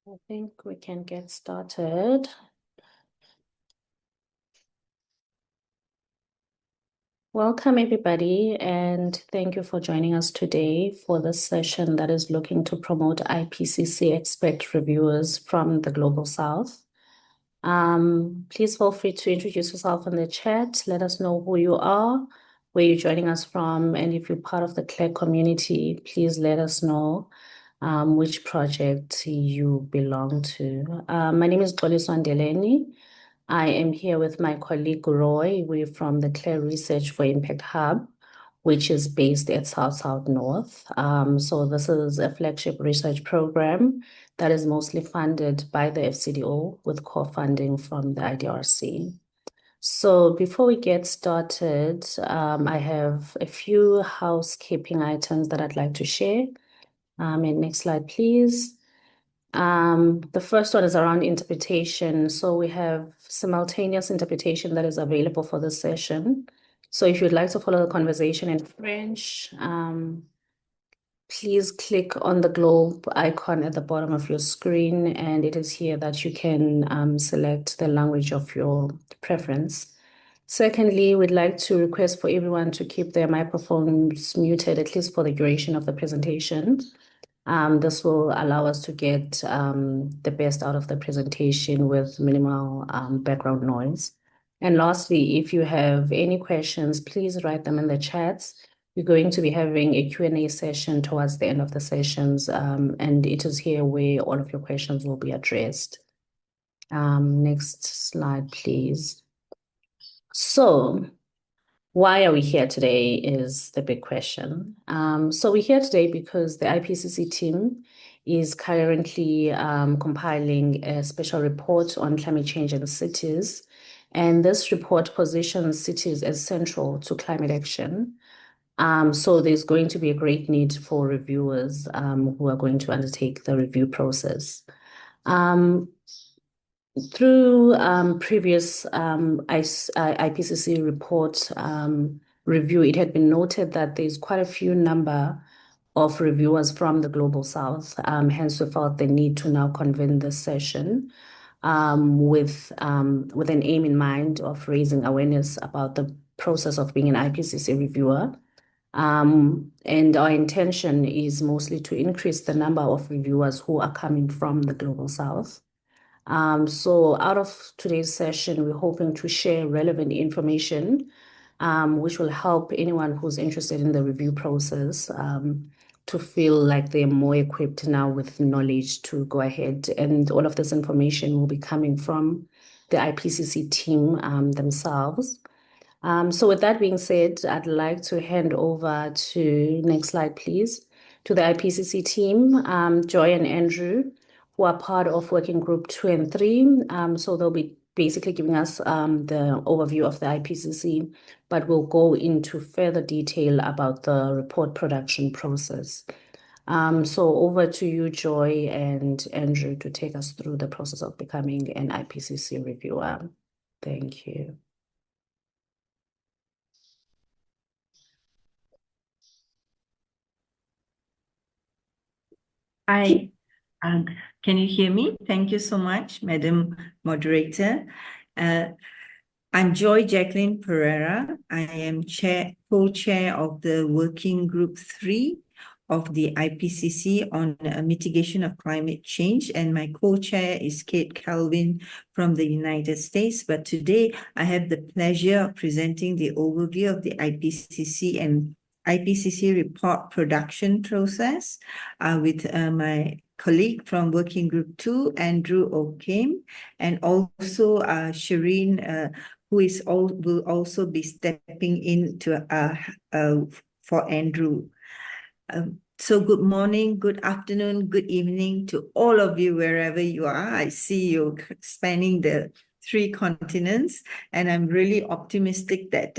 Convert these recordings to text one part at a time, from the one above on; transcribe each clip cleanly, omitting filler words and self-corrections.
I think we can get started. Welcome, everybody, and thank you for joining us today for this session that is looking to promote IPCC expert reviewers from the Global South. Please feel free to introduce yourself in the chat. Let us know who you are, where you're joining us from, and if you're part of the CLEC community, please let us know which project you belong to. My name is Xoliso Ndeleni. I am here with my colleague Roy. We're from the CLER Research for Impact Hub, which is based at South North. So this is a flagship research program that is mostly funded by the FCDO with core funding from the IDRC. So before we get started, I have a few housekeeping items that I'd like to share. And next slide, please. The first one is around interpretation. So we have simultaneous interpretation that is available for this session. So if you'd like to follow the conversation in French, please click on the globe icon at the bottom of your screen, and it is here that you can select the language of your preference. Secondly, we'd like to request for everyone to keep their microphones muted, at least for the duration of the presentation. This will allow us to get the best out of the presentation with minimal background noise. And lastly, if you have any questions, please write them in the chats. We're going to be having a Q&A session towards the end of the sessions, and it is here where all of your questions will be addressed. Next slide, please. So, why are we here today is the big question. So we're here today because the IPCC team is currently compiling a special report on climate change in cities. And this report positions cities as central to climate action. So there's going to be a great need for reviewers who are going to undertake the review process. Through previous IPCC report review, it had been noted that there's quite a few number of reviewers from the Global South. Hence, we felt the need to now convene this session with an aim in mind of raising awareness about the process of being an IPCC reviewer. And our intention is mostly to increase the number of reviewers who are coming from the Global South. So out of today's session, we're hoping to share relevant information, which will help anyone who's interested in the review process to feel like they're more equipped now with knowledge to go ahead. And all of this information will be coming from the IPCC team themselves. So with that being said, I'd like to hand over to, next slide, please, to the IPCC team, Joy and Andrew, who are part of working group 2 and 3. So they'll be basically giving us the overview of the IPCC, but we'll go into further detail about the report production process. So over to you, Joy and Andrew, to take us through the process of becoming an IPCC reviewer. Thank you. Hi, can you hear me? Thank you so much, Madam Moderator. I'm Joy Jacqueline Pereira. I am co-chair of the Working Group 3 of the IPCC on mitigation of climate change, and my co-chair is Kate Calvin from the United States. But today I have the pleasure of presenting the overview of the IPCC and IPCC report production process with my colleague from Working Group 2, Andrew O'Kane, and also Shireen, who will also be stepping in for Andrew. So good morning, good afternoon, good evening to all of you wherever you are. I see you spanning the 3 continents, and I'm really optimistic that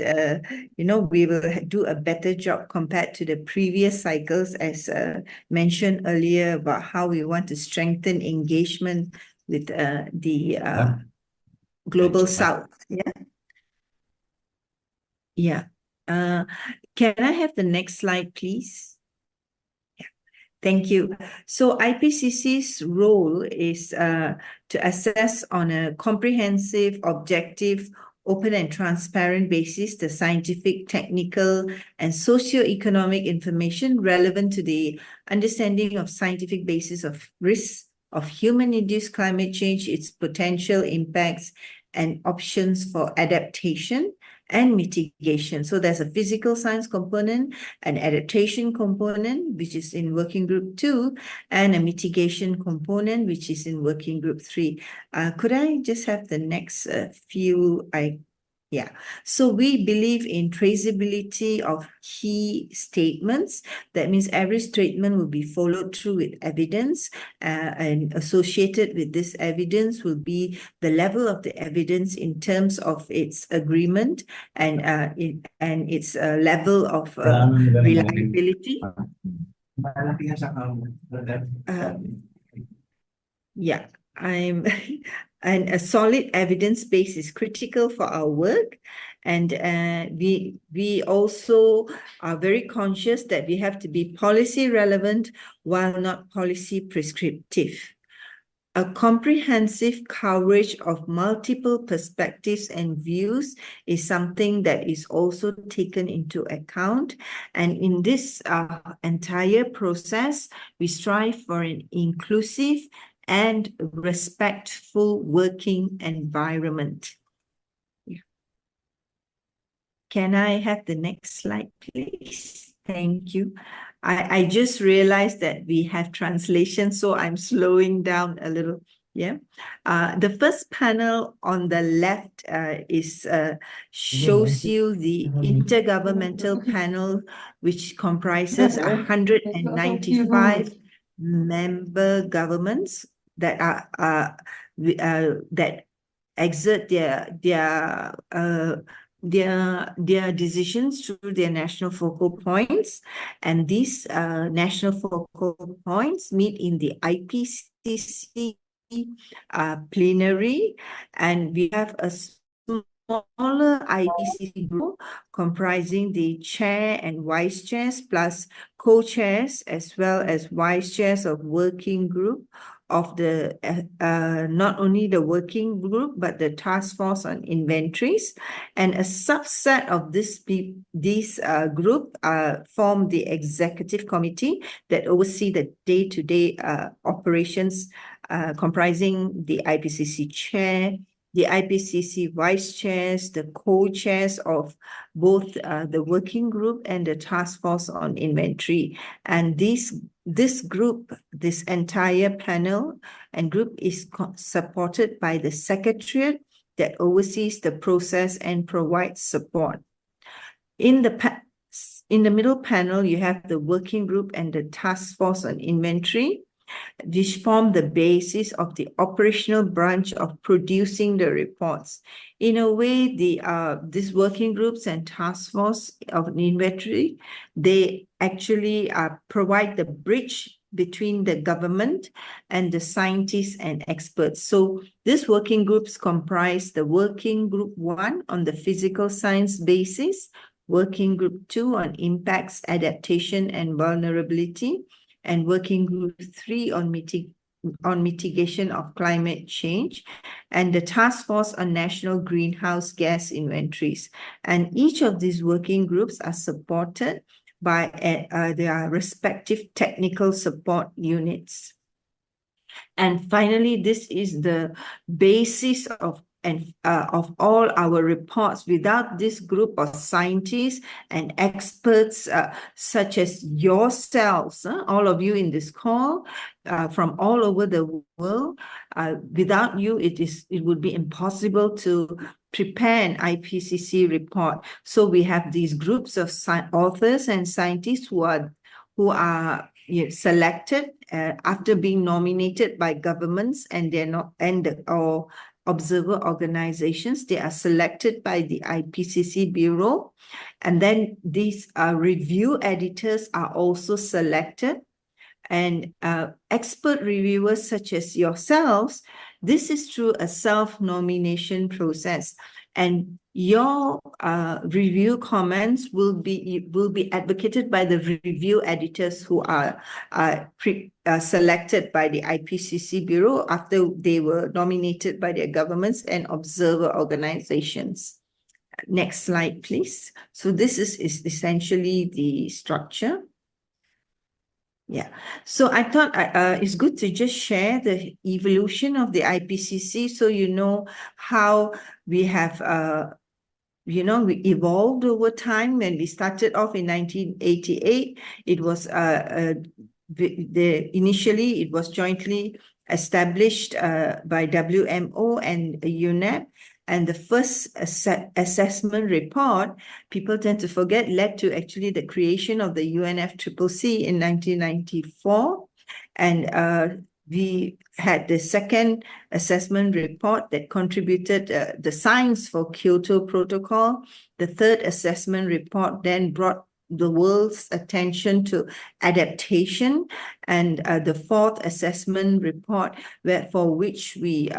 we will do a better job compared to the previous cycles, as mentioned earlier, about how we want to strengthen engagement with the Global South. Can I have the next slide, please? Thank you. So IPCC's role is to assess on a comprehensive, objective, open and transparent basis the scientific, technical, and socio-economic information relevant to the understanding of scientific basis of risks of human-induced climate change, its potential impacts, and options for adaptation and mitigation. So there's a physical science component, an adaptation component, which is in working group 2, and a mitigation component, which is in working group 3. Could I just have the next few? Yeah. So we believe in traceability of key statements. That means every statement will be followed through with evidence, and associated with this evidence will be the level of the evidence in terms of its agreement and its level of reliability. Yeah, and a solid evidence base is critical for our work. And we also are very conscious that we have to be policy relevant while not policy prescriptive. A comprehensive coverage of multiple perspectives and views is something that is also taken into account. And in this entire process, we strive for an inclusive and respectful working environment. Yeah. Can I have the next slide, please? Thank you. I just realized that we have translation, so I'm slowing down a little. Yeah. The first panel on the left shows you the intergovernmental panel, which comprises 195 member governments that are that exert their decisions through their national focal points, and these national focal points meet in the IPCC plenary, and we have a smaller IPCC group comprising the chair and vice chairs plus co-chairs as well as vice chairs of working group of the not only the working group but the task force on inventories, and a subset of this group form the executive committee that oversee the day-to-day operations, comprising the IPCC chair, the IPCC vice chairs, the co-chairs of both the working group and the task force on inventory. And this group, this entire panel and group is supported by the secretariat that oversees the process and provides support. In the middle panel, you have the working group and the task force on inventory, which form the basis of the operational branch of producing the reports. In a way, these working groups and task force of inventory, they actually provide the bridge between the government and the scientists and experts. So these working groups comprise the working group 1 on the physical science basis, working group 2 on impacts, adaptation, and vulnerability, and working group 3 on mitigation of climate change, and the task force on national greenhouse gas inventories. And each of these working groups are supported by their respective technical support units. And finally, this is the basis of all our reports. Without this group of scientists and experts, such as yourselves, all of you in this call, from all over the world, without you, it would be impossible to prepare an IPCC report. So we have these groups of authors and scientists who are selected after being nominated by governments and or observer organizations. They are selected by the IPCC Bureau, and then these review editors are also selected, and expert reviewers such as yourselves. This is through a self-nomination process, and your review comments will be advocated by the review editors who are selected by the IPCC Bureau after they were nominated by their governments and observer organizations. Next slide, please. So this is essentially the structure. Yeah, so I thought it's good to just share the evolution of the IPCC so you know how we have we evolved over time. When we started off in 1988, it was initially it was jointly established by WMO and UNEP. And the first assessment report, people tend to forget, led to actually the creation of the UNFCCC in 1994. And we had the second assessment report that contributed the science for Kyoto Protocol. The third assessment report then brought the world's attention to adaptation, and the fourth assessment report, for which the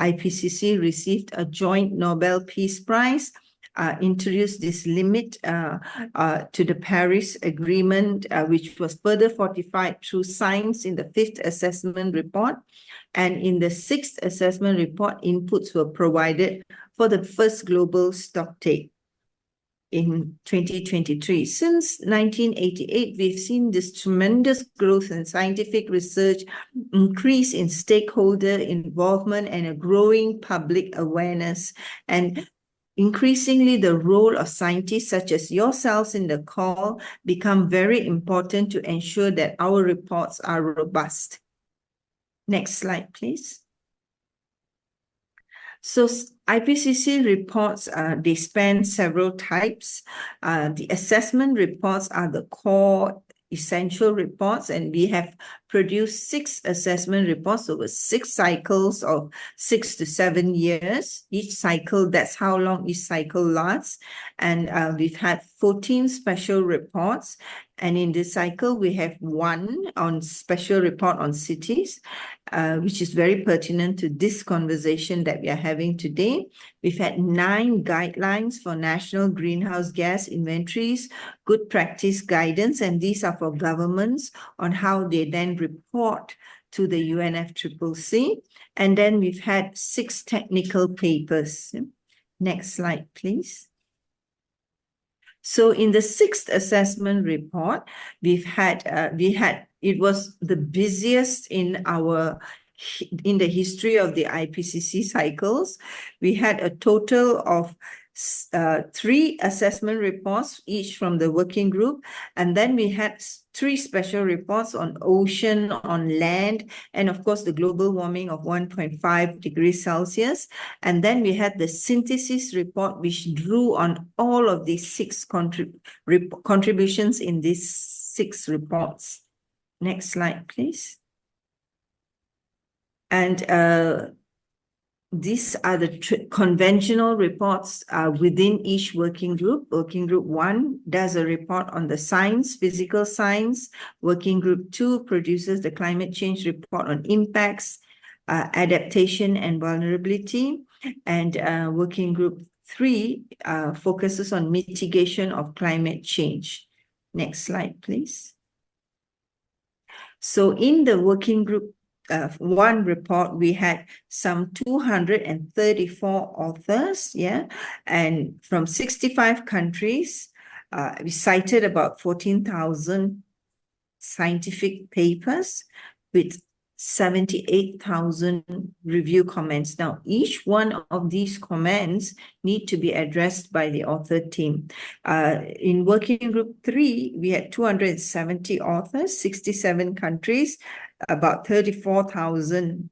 IPCC received a joint Nobel Peace Prize, introduced this limit to the Paris Agreement, which was further fortified through science in the fifth assessment report. And in the sixth assessment report, inputs were provided for the first global stocktake in 2023. Since 1988, we've seen this tremendous growth in scientific research, increase in stakeholder involvement, and a growing public awareness. And increasingly, the role of scientists such as yourselves in the call become very important to ensure that our reports are robust. Next slide, please. So IPCC reports, they span several types. The assessment reports are the core essential reports, and we have produced 6 assessment reports over 6 cycles of 6 to 7 years. Each cycle, that's how long each cycle lasts. And we've had 14 special reports. And in this cycle, we have 1 on special report on cities, which is very pertinent to this conversation that we are having today. We've had 9 guidelines for national greenhouse gas inventories, good practice guidance, and these are for governments on how they then report to the UNFCCC. And then we've had 6 technical papers. Next slide, please. So in the 6th assessment report, it was the busiest in the history of the IPCC cycles. We had a total of 3 assessment reports, each from the working group. And then we had 3 special reports on ocean, on land, and of course, the global warming of 1.5 degrees Celsius. And then we had the synthesis report, which drew on all of these 6 contributions in these 6 reports. Next slide, please. And these are the conventional reports within each working group. Working group 1 does a report on the science, physical science. Working group 2 produces the climate change report on impacts, adaptation, and vulnerability. And working group 3 focuses on mitigation of climate change. Next slide, please. So in the working group 1 report, we had some 234 authors, and from 65 countries. We cited about 14,000 scientific papers with 78,000 review comments. Now, each one of these comments need to be addressed by the author team. In working group 3, we had 270 authors, 67 countries, about 34,000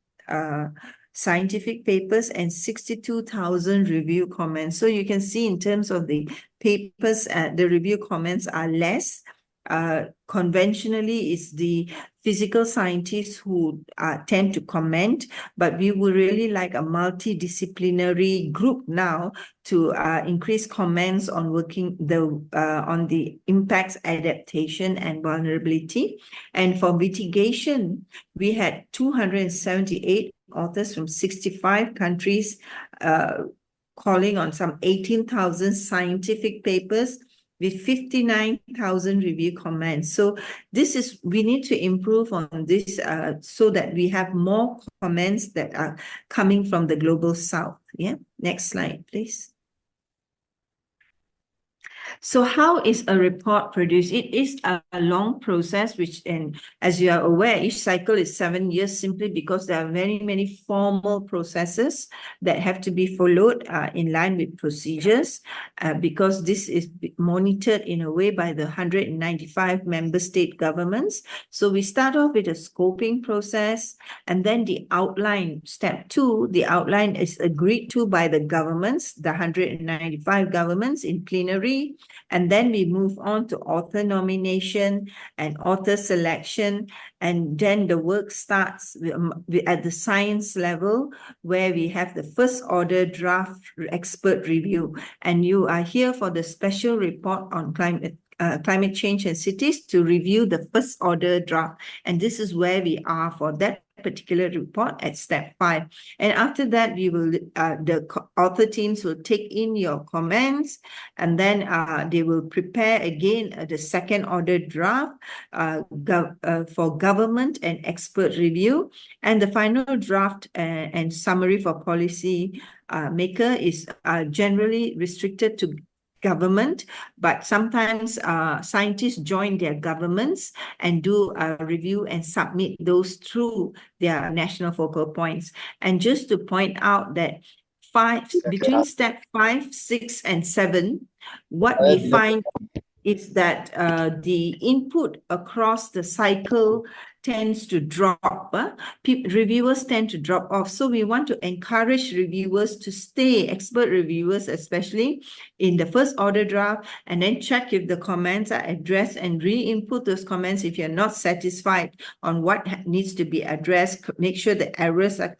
scientific papers, and 62,000 review comments. So you can see in terms of the papers, the review comments are less. Conventionally, it's the physical scientists who tend to comment, but we would really like a multidisciplinary group now to increase comments on on the impacts, adaptation, and vulnerability. And for mitigation, we had 278 authors from 65 countries calling on some 18,000 scientific papers with 59,000 review comments. So we need to improve on this so that we have more comments that are coming from the Global South. Yeah, next slide, please. So how is a report produced? It is a long process, and as you are aware, each cycle is 7 years simply because there are very many formal processes that have to be followed in line with procedures because this is monitored in a way by the 195 member state governments. So we start off with a scoping process and then the outline. Step 2, the outline is agreed to by the governments, the 195 governments in plenary. And then we move on to author nomination and author selection. And then the work starts at the science level, where we have the first order draft expert review. And you are here for the special report on climate change and cities to review the first order draft. And this is where we are for that particular report at step 5. And after that, we will the author teams will take in your comments, and then they will prepare again the second order draft for government and expert review. And the final draft and summary for policy maker is generally restricted to government, but sometimes scientists join their governments and do a review and submit those through their national focal points. And just to point out that between step 5, 6, and 7, what we find is that the input across the cycle tends to drop. Reviewers tend to drop off. So we want to encourage reviewers to stay, expert reviewers especially, in the first order draft, and then check if the comments are addressed and re-input those comments if you're not satisfied on what needs to be addressed. Make sure the errors are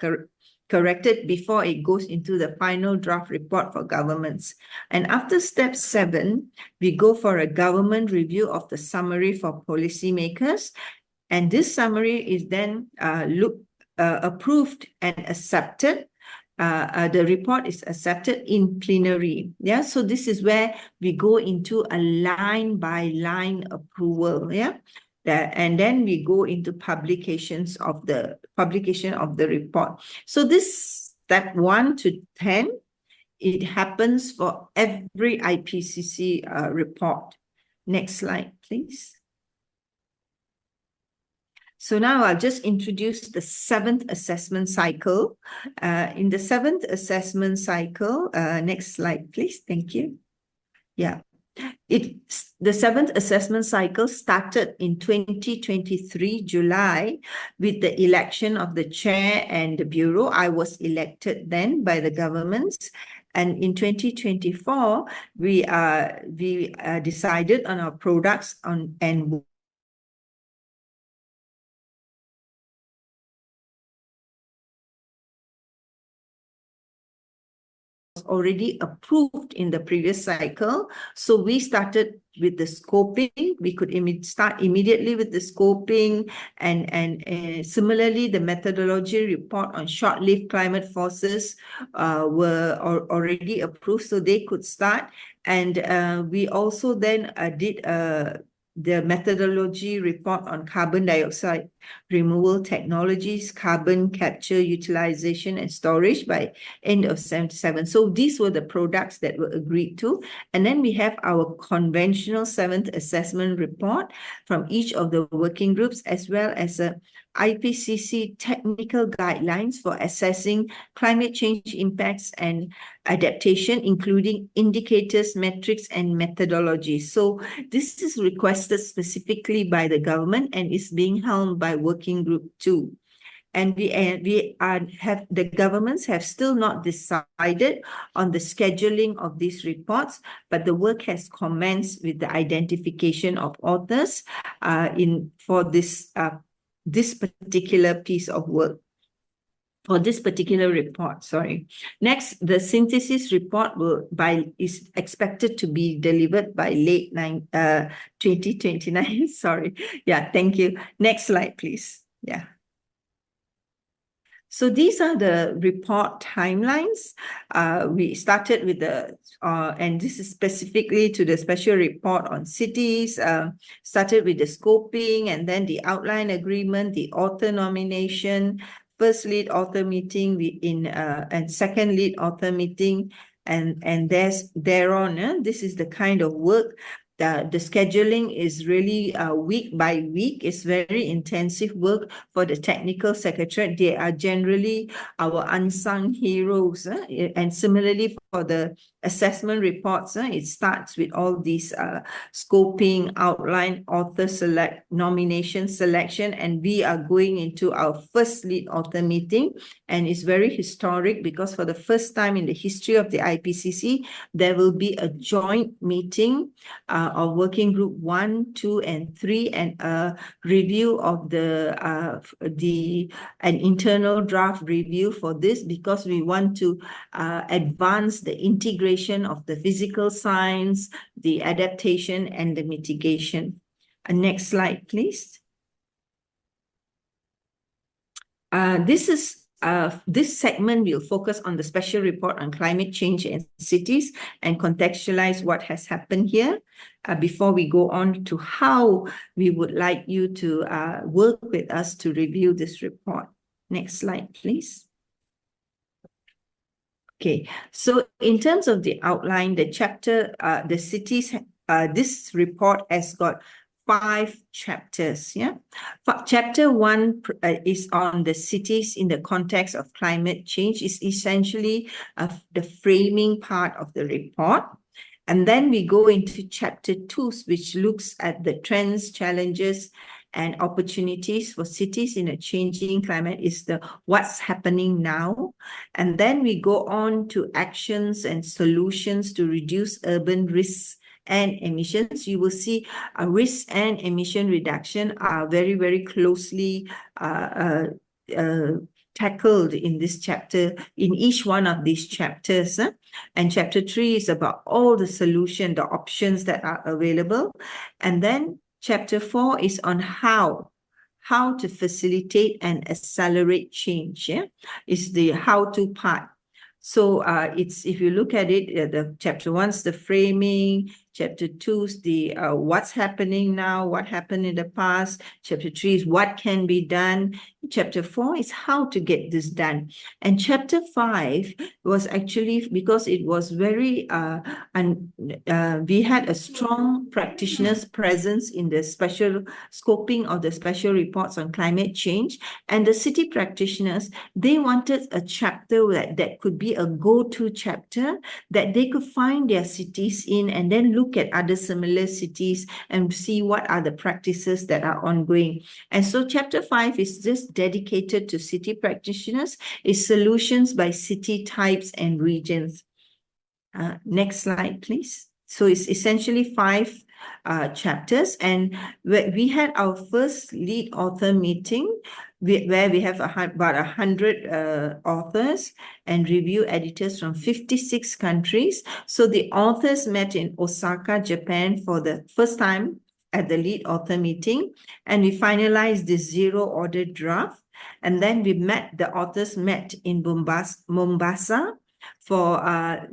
corrected before it goes into the final draft report for governments. And after step 7, we go for a government review of the summary for policymakers. And this summary is then approved and accepted. The report is accepted in plenary. Yeah, so this is where we go into a line-by-line approval. Yeah. And then we go into publication of the report. So this step 1 to 10, it happens for every IPCC report. Next slide, please. So now I'll just introduce the 7th assessment cycle. In the 7th assessment cycle, next slide, please. Thank you. Yeah. The 7th assessment cycle started in 2023, July, with the election of the chair and the bureau. I was elected then by the governments. And in 2024, we decided on our products and already approved in the previous cycle. So we started with the scoping. We could start immediately with the scoping, and similarly, the methodology report on short-lived climate forces were already approved, so they could start. And we also then did the methodology report on carbon dioxide removal technologies, carbon capture, utilization, and storage by end of 77. So these were the products that were agreed to. And then we have our conventional 7th assessment report from each of the working groups, as well as a IPCC technical guidelines for assessing climate change impacts and adaptation, including indicators, metrics, and methodologies. So this is requested specifically by the government and is being helmed by Working Group 2. And the governments have still not decided on the scheduling of these reports, but the work has commenced with the identification of authors for this particular piece of work. For this particular report, sorry. Next, the synthesis report is expected to be delivered by late 2029. Sorry. Yeah, thank you. Next slide, please. Yeah. So these are the report timelines. We started with and this is specifically to the special report on cities, started with the scoping and then the outline agreement, the author nomination, first lead author meeting and second lead author meeting, and thereon, this is the kind of work. The scheduling is really week by week. It's very intensive work for the technical secretariat. They are generally our unsung heroes. And similarly for the assessment reports, it starts with all these scoping, outline, author select, nomination selection, and we are going into our first lead author meeting. And it's very historic because for the first time in the history of the IPCC, there will be a joint meeting of working group 1, 2, and 3, and a review of an internal draft review for this, because we want to advance the integration of the physical science, the adaptation, and the mitigation. Next slide, please. This segment will focus on the special report on climate change in cities and contextualize what has happened here before we go on to how we would like you to work with us to review this report. Next slide, please. Okay, so in terms of the outline, the chapter, the cities, this report has got 5 chapters. Yeah, chapter 1 is on the cities in the context of climate change. It's essentially the framing part of the report. And then we go into chapter 2, which looks at the trends, challenges, and opportunities for cities in a changing climate, is the what's happening now. And then we go on to actions and solutions to reduce urban risks and emissions. You will see risk and emission reduction are very, very closely tackled in this chapter, in each one of these chapters. And chapter 3 is about all the solution, the options that are available. And then chapter 4 is on how to facilitate and accelerate change. Yeah, it's the how-to part. So it's, if you look at it, the chapter 1's the framing, chapter 2's the what's happening now, what happened in the past, chapter 3 is what can be done, chapter 4 is how to get this done, and chapter 5 was actually, because it was very we had a strong practitioners presence in the special scoping of the special reports on climate change, and the city practitioners, they wanted a chapter that could be a go-to chapter that they could find their cities in, and then look at other similar cities and see what are the practices that are ongoing. And so chapter 5 is just dedicated to city practitioners, is solutions by city types and regions. Next slide, please. So it's essentially 5 chapters, and we had our first lead author meeting where we have about 100 authors and review editors from 56 countries. So the authors met in Osaka, Japan for the first time at the lead author meeting, and we finalized the zero order draft. And then the authors met in Mombasa for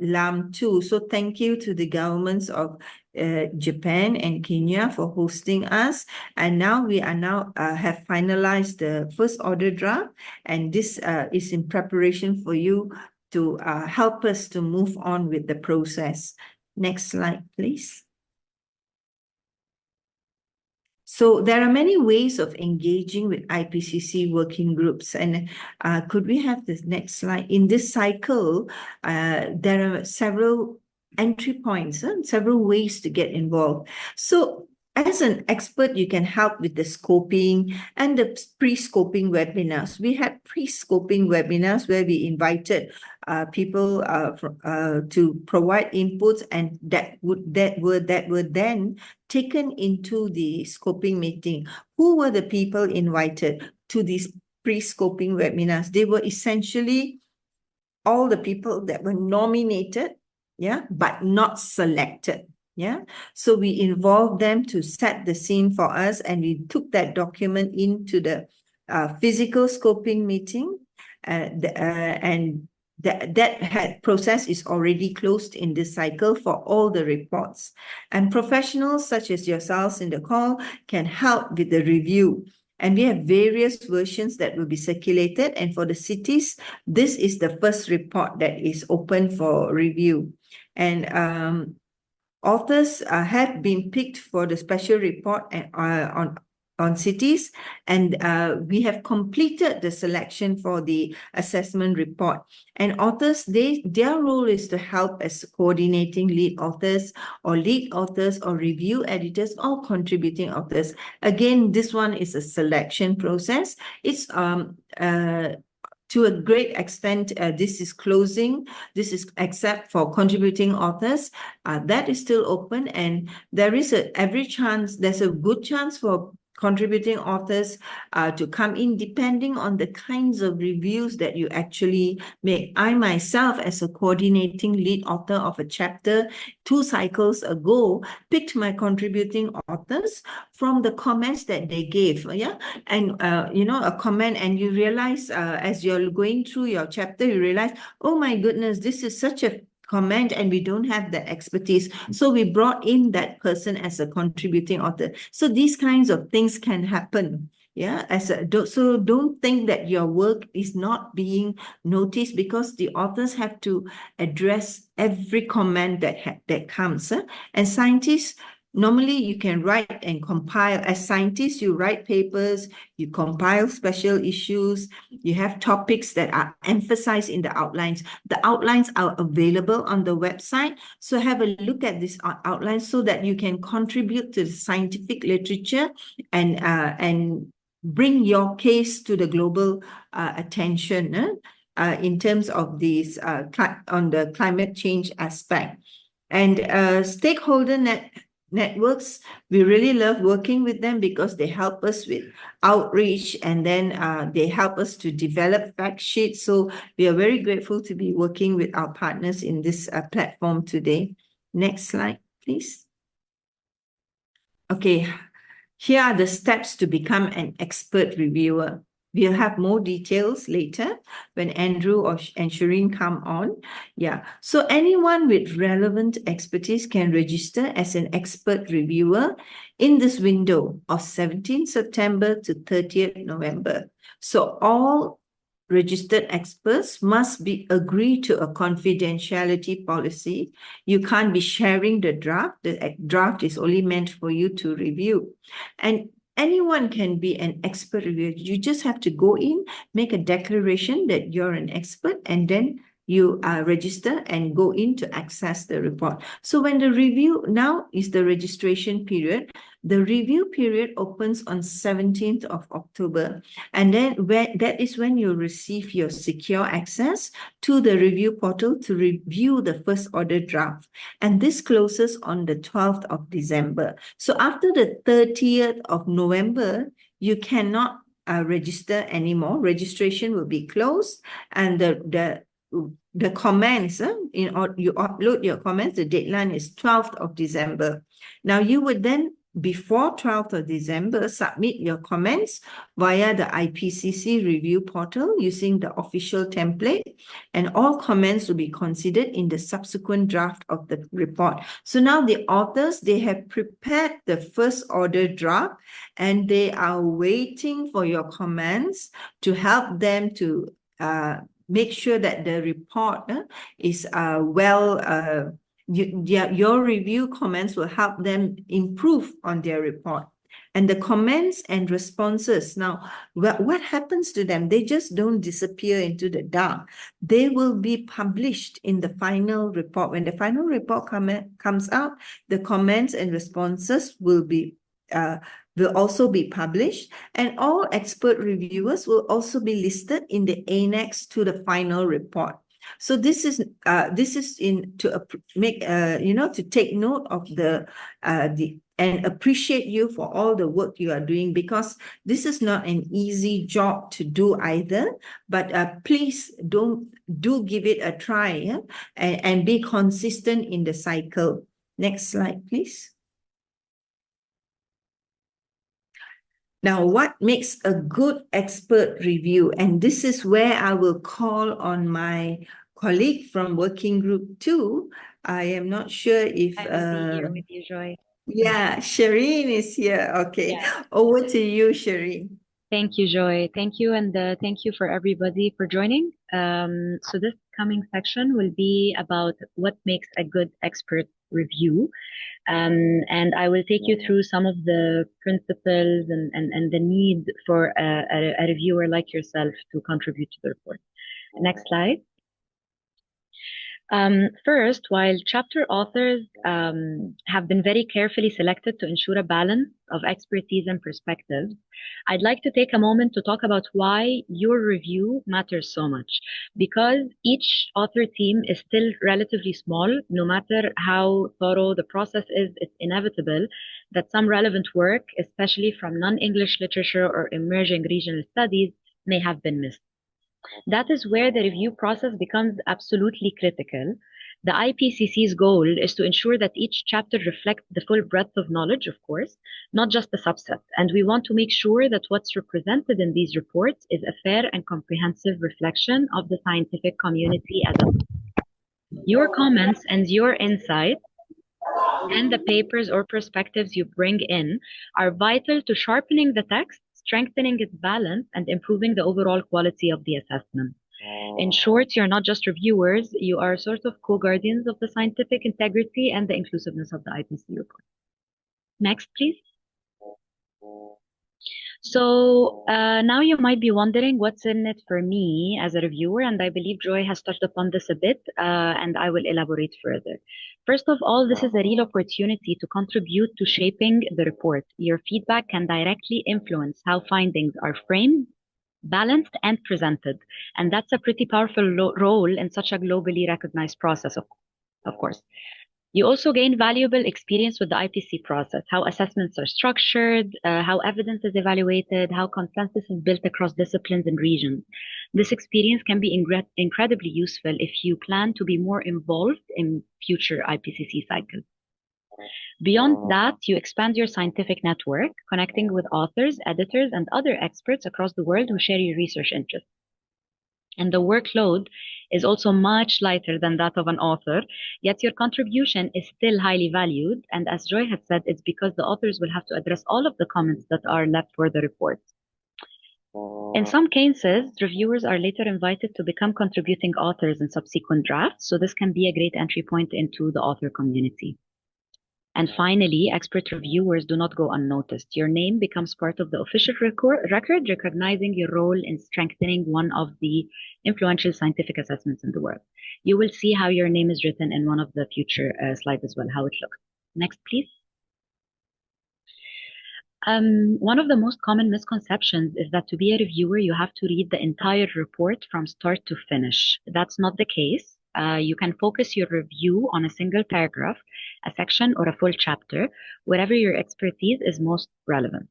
LAM 2. So thank you to the governments of Japan and Kenya for hosting us. And now we have finalized the first order draft, and this is in preparation for you to help us to move on with the process. Next slide, please. So there are many ways of engaging with IPCC working groups. And could we have this next slide? In this cycle, there are several entry points, several ways to get involved. So as an expert, you can help with the scoping and the pre-scoping webinars. We had pre-scoping webinars where we invited people to provide inputs, and that were then taken into the scoping meeting. Who were the people invited to these pre-scoping webinars? They were essentially all the people that were nominated, yeah, but not selected. Yeah, so we involved them to set the scene for us, and we took that document into the physical scoping meeting. and that process is already closed in this cycle for all the reports. And professionals such as yourselves in the call can help with the review. And we have various versions that will be circulated. And for the cities, this is the first report that is open for review. And authors have been picked for the special report on cities, and we have completed the selection for the assessment report. And authors, their role is to help as coordinating lead authors or review editors or contributing authors. Again, this one is a selection process. It's to a great extent, this is closing. This is except for contributing authors. That is still open, and there is there's a good chance for contributing authors to come in depending on the kinds of reviews that you actually make. I myself, as a coordinating lead author of a chapter 2 cycles ago, picked my contributing authors from the comments that they gave. And a comment, and you realize as you're going through your chapter, you realize, oh my goodness, this is such a comment and we don't have that expertise. So we brought in that person as a contributing author. So these kinds of things can happen. So don't think that your work is not being noticed, because the authors have to address every comment that comes. And scientists, normally you can write and compile. As scientists, you write papers, you compile special issues, you have topics that are emphasized in the outlines. The outlines are available on the website. So have a look at this outline so that you can contribute to the scientific literature and bring your case to the global attention in terms of these on the climate change aspect. And stakeholder networks, we really love working with them because they help us with outreach, and then they help us to develop fact sheets. So we are very grateful to be working with our partners in this platform today. Next slide, please. Okay, here are the steps to become an expert reviewer. We'll have more details later when Andrew and Shireen come on. So anyone with relevant expertise can register as an expert reviewer in this window of 17th September to 30th November. So all registered experts must agree to a confidentiality policy. You can't be sharing the draft. The draft is only meant for you to review. And anyone can be an expert reviewer. You just have to go in, make a declaration that you're an expert, and then you register and go in to access the report. So when the review, now is the registration period. The review period opens on 17th of October. And then that is when you receive your secure access to the review portal to review the first order draft. And this closes on the 12th of December. So after the 30th of November, you cannot register anymore. Registration will be closed, and the comments, you upload your comments, the deadline is 12th of December. Now you would then, before 12th of December, submit your comments via the IPCC review portal using the official template, and all comments will be considered in the subsequent draft of the report. So now the authors, they have prepared the first order draft, and they are waiting for your comments to help them to make sure that the report is your review comments will help them improve on their report. And the comments and responses, now, what happens to them? They just don't disappear into the dark. They will be published in the final report. When the final report comes out, the comments and responses will also be published, and all expert reviewers will also be listed in the annex to the final report. So this is to make to take note of the and appreciate you for all the work you are doing, because this is not an easy job to do either. But please do give it a try, and be consistent in the cycle. Next slide, please. Now, what makes a good expert review? And this is where I will call on my colleague from Working Group 2. I am not sure if... I will be here with you, Joy. Yeah, Shireen is here. Okay, Yeah. over to you, Shireen. Thank you, Joy. Thank you, and thank you for everybody for joining. So this coming section will be about what makes a good expert review. And I will take you through some of the principles and the need for a reviewer like yourself to contribute to the report. Next slide. First, while chapter authors have been very carefully selected to ensure a balance of expertise and perspectives, I'd like to take a moment to talk about why your review matters so much. Because each author team is still relatively small, no matter how thorough the process is, it's inevitable that some relevant work, especially from non-English literature or emerging regional studies, may have been missed. That is where the review process becomes absolutely critical. The IPCC's goal is to ensure that each chapter reflects the full breadth of knowledge, of course, not just a subset. And we want to make sure that what's represented in these reports is a fair and comprehensive reflection of the scientific community as a whole. Your comments and your insights and the papers or perspectives you bring in are vital to sharpening the text, strengthening its balance, and improving the overall quality of the assessment. In short, you're not just reviewers, you are sort of co-guardians of the scientific integrity and the inclusiveness of the IPCC report. Next, please. So now you might be wondering what's in it for me as a reviewer, and I believe Joy has touched upon this a bit, and I will elaborate further. First of all, this is a real opportunity to contribute to shaping the report. Your feedback can directly influence how findings are framed, balanced, and presented, and that's a pretty powerful role in such a globally recognized process, of course. You also gain valuable experience with the IPC process, how assessments are structured, how evidence is evaluated, how consensus is built across disciplines and regions. This experience can be incredibly useful if you plan to be more involved in future IPCC cycles. Beyond that, you expand your scientific network, connecting with authors, editors, and other experts across the world who share your research interests. And the workload is also much lighter than that of an author, yet your contribution is still highly valued. And as Joy had said, it's because the authors will have to address all of the comments that are left for the report. In some cases, reviewers are later invited to become contributing authors in subsequent drafts, so this can be a great entry point into the author community. And finally, expert reviewers do not go unnoticed. Your name becomes part of the official record, recognizing your role in strengthening one of the influential scientific assessments in the world. You will see how your name is written in one of the future slides as well, how it looks. Next, please. One of the most common misconceptions is that to be a reviewer, you have to read the entire report from start to finish. That's not the case. You can focus your review on a single paragraph, a section, or a full chapter, wherever your expertise is most relevant.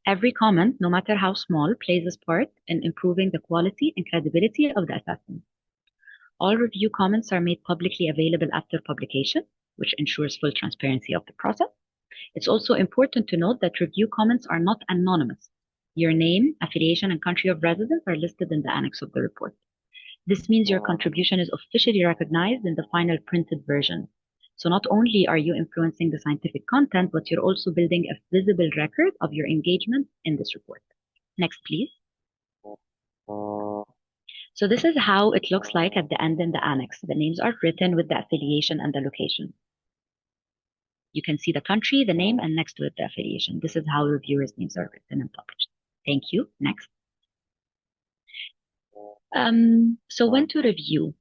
Every comment, no matter how small, plays its part in improving the quality and credibility of the assessment. All review comments are made publicly available after publication, which ensures full transparency of the process. It's also important to note that review comments are not anonymous. Your name, affiliation, and country of residence are listed in the annex of the report. This means your contribution is officially recognized in the final printed version. So not only are you influencing the scientific content, but you're also building a visible record of your engagement in this report. Next, please. So this is how it looks like at the end in the annex. The names are written with the affiliation and the location. You can see the country, the name, and next to it, the affiliation. This is how reviewers' names are written and published. Thank you. Next. So when to review?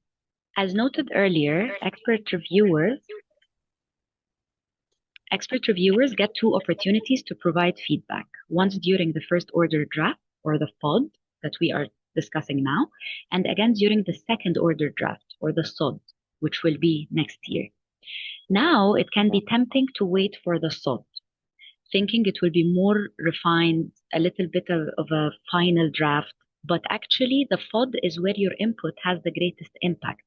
As noted earlier, expert reviewers get two opportunities to provide feedback. Once during the first order draft, or the FOD that we are discussing now, and again during the second order draft, or the SOD, which will be next year. Now it can be tempting to wait for the SOD, thinking it will be more refined, a little bit of a final draft, but actually the FOD is where your input has the greatest impact.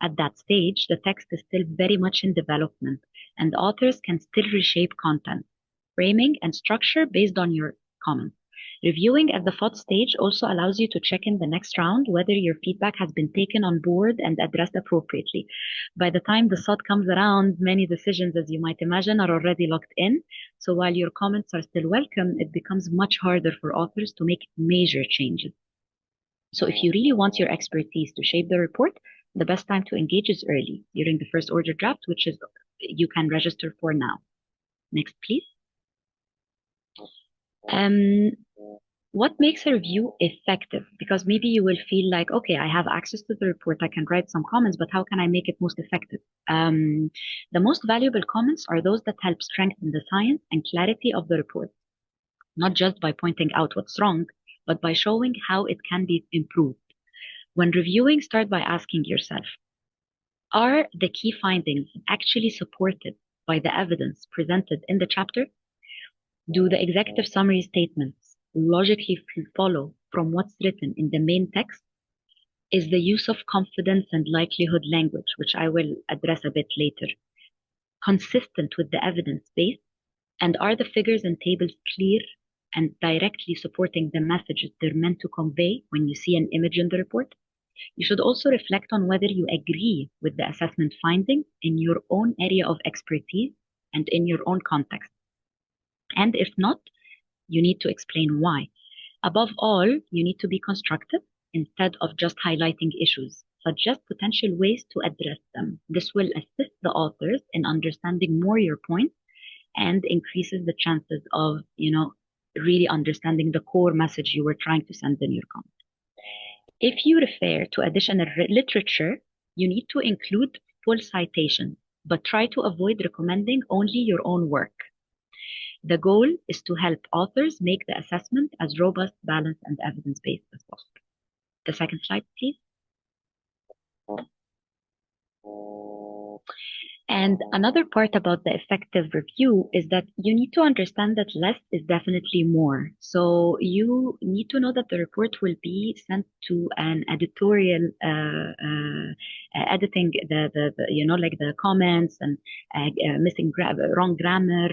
At that stage, the text is still very much in development, and authors can still reshape content, framing, and structure based on your comments. Reviewing at the thought stage also allows you to check in the next round whether your feedback has been taken on board and addressed appropriately. By the time the thought comes around, many decisions, as you might imagine, are already locked in. So while your comments are still welcome, it becomes much harder for authors to make major changes. So if you really want your expertise to shape the report, the best time to engage is early, during the first order draft, which is you can register for now. Next, please. What makes a review effective? Because maybe you will feel like, okay, I have access to the report, I can write some comments, but how can I make it most effective? The most valuable comments are those that help strengthen the science and clarity of the report, not just by pointing out what's wrong, but by showing how it can be improved. When reviewing, start by asking yourself, are the key findings actually supported by the evidence presented in the chapter? Do the executive summary statements logically follow from what's written in the main text? Is the use of confidence and likelihood language, which I will address a bit later, consistent with the evidence base? And are the figures and tables clear and directly supporting the messages they're meant to convey when you see an image in the report? You should also reflect on whether you agree with the assessment finding in your own area of expertise and in your own context. And if not, you need to explain why. Above all, you need to be constructive instead of just highlighting issues. Suggest potential ways to address them. This will assist the authors in understanding more your points and increases the chances of, really understanding the core message you were trying to send in your comment. If you refer to additional literature, you need to include full citations, but try to avoid recommending only your own work. The goal is to help authors make the assessment as robust, balanced, and evidence-based as possible. The second slide, please. And another part about the effective review is that you need to understand that less is definitely more. So you need to know that the report will be sent to an editorial editing like the comments and missing wrong grammar,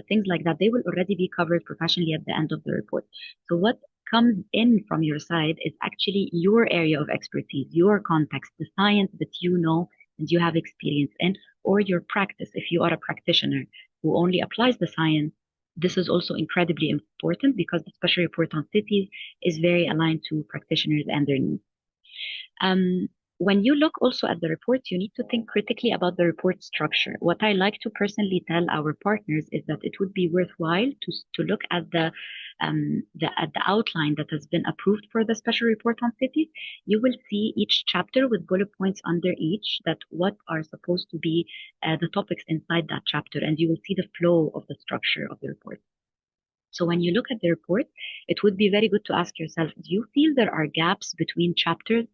things like that. They will already be covered professionally at the end of the report. So what comes in from your side is actually your area of expertise, your context, the science that you know and you have experience in, or your practice. If you are a practitioner who only applies the science, this is also incredibly important because the special report on cities is very aligned to practitioners and their needs. When you look also at the report, you need to think critically about the report structure. What I like to personally tell our partners is that it would be worthwhile to look at the outline that has been approved for the special report on cities. You will see each chapter with bullet points under each that what are supposed to be the topics inside that chapter, and you will see the flow of the structure of the report. So when you look at the report, it would be very good to ask yourself, do you feel there are gaps between chapters?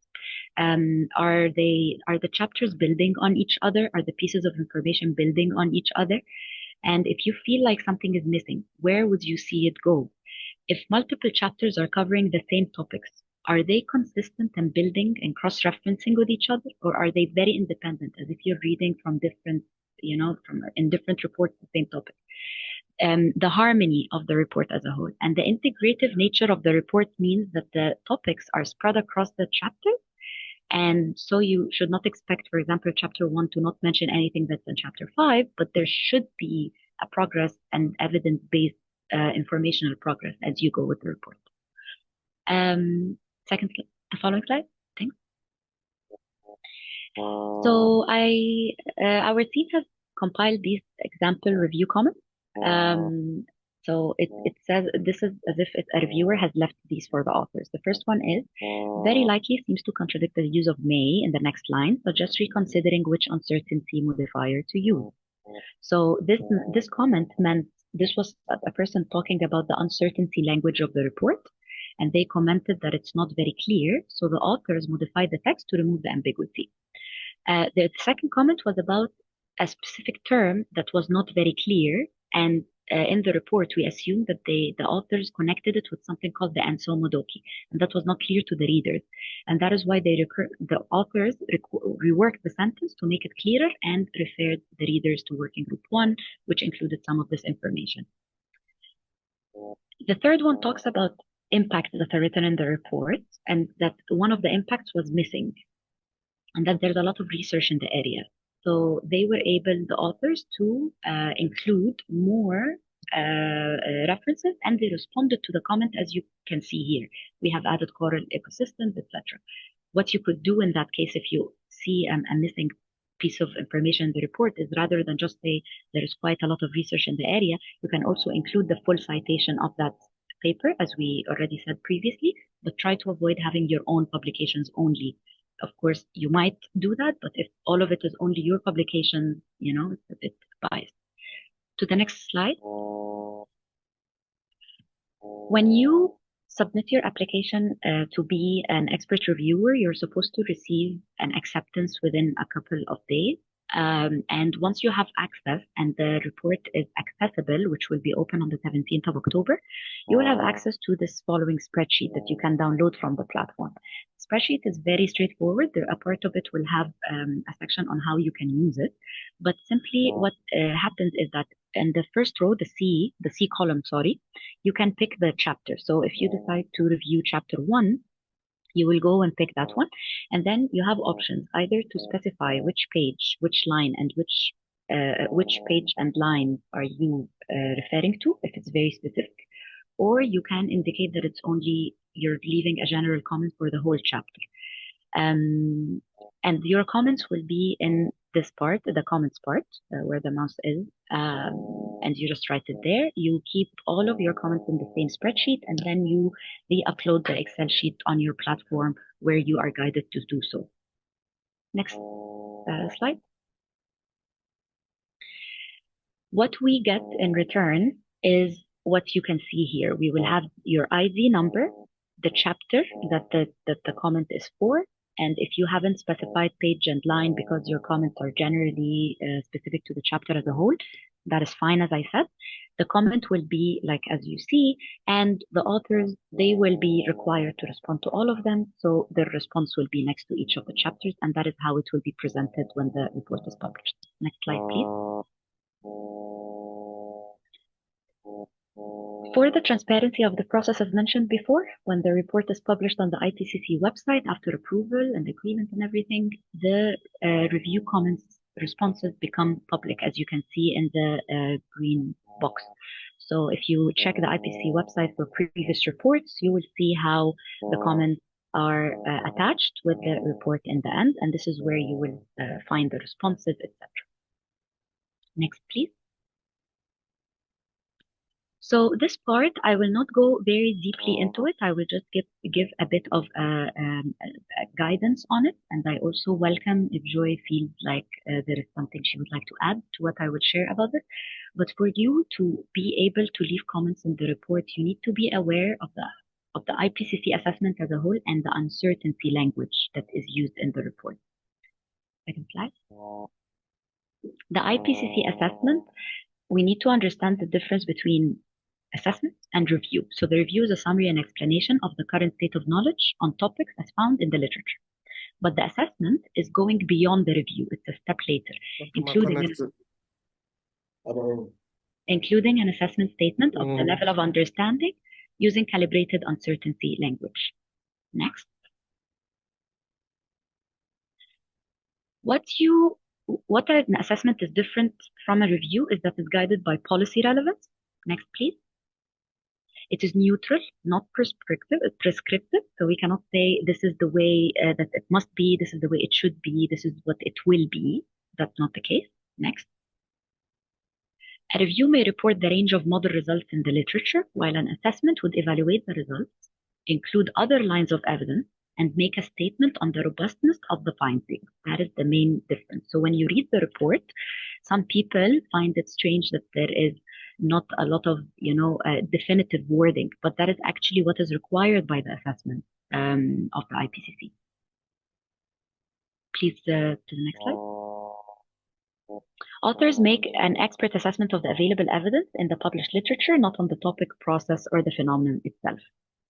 Are the chapters building on each other? Are the pieces of information building on each other? And if you feel like something is missing, where would you see it go? If multiple chapters are covering the same topics, are they consistent and building and cross-referencing with each other? Or are they very independent, as if you're reading from different, in different reports, the same topic? The harmony of the report as a whole and the integrative nature of the report means that the topics are spread across the chapter. And so you should not expect, for example, chapter 1 to not mention anything that's in chapter 5, but there should be a progress and evidence-based informational progress as you go with the report. The following slide. Thanks. So our team has compiled these example review comments. So it says this is as if a reviewer has left these for the authors. The first one is very likely seems to contradict the use of may in the next line, but just reconsidering which uncertainty modifier to use. So this comment meant this was a person talking about the uncertainty language of the report, and they commented that it's not very clear. So the authors modified the text to remove the ambiguity. The second comment was about a specific term that was not very clear, and in the report we assumed that the authors connected it with something called the Anso Modoki, and that was not clear to the readers, and that is why the authors reworked the sentence to make it clearer and referred the readers to working group 1, which included some of this information. The third one talks about impacts that are written in the report, and that one of the impacts was missing, and that there's a lot of research in the area. So they were able, the authors, to include more references, and they responded to the comment as you can see here. We have added coral ecosystems, etc. What you could do in that case, if you see a missing piece of information in the report, is rather than just say there is quite a lot of research in the area, you can also include the full citation of that paper, as we already said previously, but try to avoid having your own publications only. Of course, you might do that, but if all of it is only your publication, it's a bit biased. To the next slide. When you submit your application to be an expert reviewer, you're supposed to receive an acceptance within a couple of days. And once you have access and the report is accessible, which will be open on the 17th of October, you will have access to this following spreadsheet that you can download from the platform. The spreadsheet is very straightforward. A part of it will have a section on how you can use it. But simply what happens is that in the first row, the C column, sorry, you can pick the chapter. So if you decide to review chapter 1, you will go and pick that one. And then you have options either to specify which page, which line, and which page and line are you referring to, if it's very specific. Or you can indicate that it's only, you're leaving a general comment for the whole chapter. And your comments will be in this part, the comments part, where the mouse is, and you just write it there. You keep all of your comments in the same spreadsheet, and then you re-upload the Excel sheet on your platform where you are guided to do so. Next slide. What we get in return is what you can see here. We will have your ID number, the chapter that the comment is for, and if you haven't specified page and line because your comments are generally specific to the chapter as a whole, that is fine, as I said. The comment will be like as you see, and the authors, they will be required to respond to all of them. So their response will be next to each of the chapters, and that is how it will be presented when the report is published. Next slide, please. For the transparency of the process, as mentioned before, when the report is published on the IPCC website after approval and agreement and everything, the review comments responses become public, as you can see in the green box. So if you check the IPCC website for previous reports, you will see how the comments are attached with the report in the end, and this is where you will find the responses, etc. Next, please. So this part, I will not go very deeply into it. I will just give a bit of guidance on it. And I also welcome if Joy feels like there is something she would like to add to what I would share about it. But for you to be able to leave comments in the report, you need to be aware of the IPCC assessment as a whole and the uncertainty language that is used in the report. Second slide. The IPCC assessment, we need to understand the difference between assessment and review. So the review is a summary and explanation of the current state of knowledge on topics as found in the literature. But the assessment is going beyond the review. It's a step later, including an assessment statement of the level of understanding using calibrated uncertainty language. Next. What an assessment is different from a review is that it's guided by policy relevance. Next, please. It is neutral, not prescriptive. So we cannot say this is the way that it must be, this is the way it should be, this is what it will be. That's not the case. Next. A review may report the range of model results in the literature, while an assessment would evaluate the results, include other lines of evidence, and make a statement on the robustness of the findings. That is the main difference. So when you read the report, some people find it strange that there is not a lot of, definitive wording, but that is actually what is required by the assessment of the IPCC. Please to the next slide. Authors make an expert assessment of the available evidence in the published literature, not on the topic, process, or the phenomenon itself.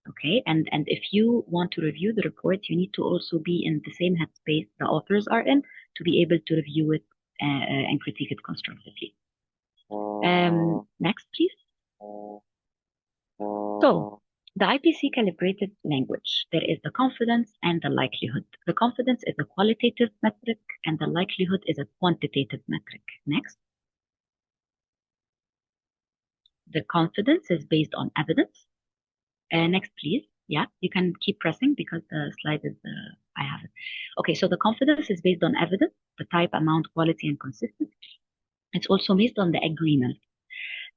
Okay, and if you want to review the report, you need to also be in the same headspace the authors are in to be able to review it and critique it constructively. Next, please. So the IPC calibrated language, there is the confidence and the likelihood. The confidence is a qualitative metric and the likelihood is a quantitative metric. Next. The confidence is based on evidence. Next, please. Yeah, you can keep pressing because the slide is, I have it. Okay, so the confidence is based on evidence, the type, amount, quality, and consistency. It's also based on the agreement.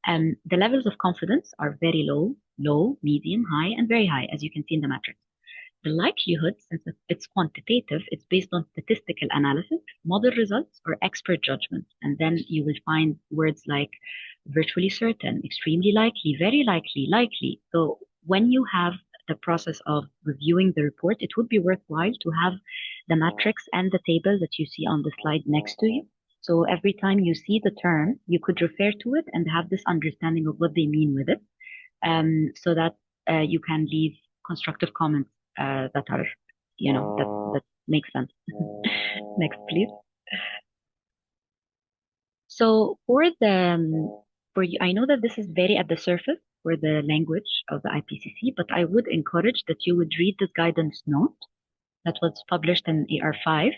The levels of confidence are very low, low, medium, high, and very high, as you can see in the matrix. The likelihood, since it's quantitative, it's based on statistical analysis, model results, or expert judgment. And then you will find words like virtually certain, extremely likely, very likely, likely. So when you have the process of reviewing the report, it would be worthwhile to have the matrix and the table that you see on the slide next to you. So every time you see the term, you could refer to it and have this understanding of what they mean with it, so that you can leave constructive comments that are, that make sense. Next, please. So for you, I know that this is very at the surface for the language of the IPCC, but I would encourage that you would read this guidance note that was published in AR5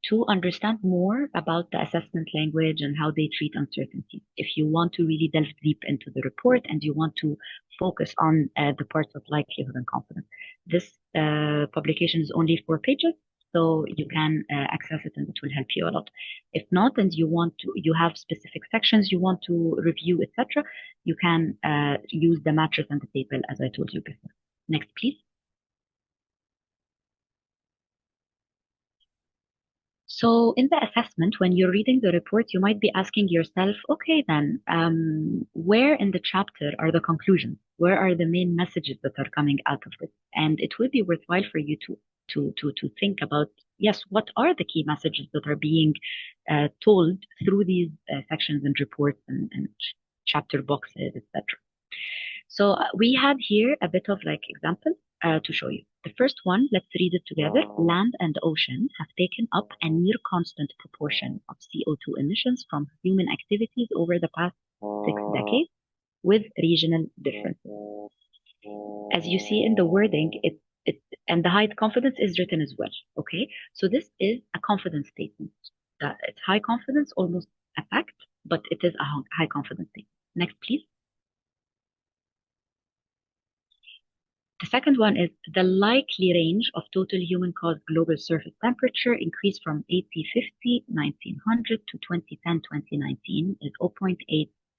to understand more about the assessment language and how they treat uncertainty. If you want to really delve deep into the report and you want to focus on the parts of likelihood and confidence, this publication is only 4 pages, so you can access it and it will help you a lot. If not, and you have specific sections you want to review, etc., you can use the matrix and the table as I told you before. Next, please. So in the assessment, when you're reading the report, you might be asking yourself, okay, then where in the chapter are the conclusions? Where are the main messages that are coming out of this? And it will be worthwhile for you to think about, yes, what are the key messages that are being told through these sections and reports and chapter boxes, etc. So we had here a bit of like example to show you. The first one, let's read it together. Land and ocean have taken up a near constant proportion of CO2 emissions from human activities over the past 6 decades with regional differences. As you see in the wording, and the high confidence is written as well. Okay, so this is a confidence statement. That it's high confidence, almost a fact, but it is a high confidence statement. Next, please. The second one is the likely range of total human-caused global surface temperature increased from 1850, 1900 to 2010, 2019 is 0.8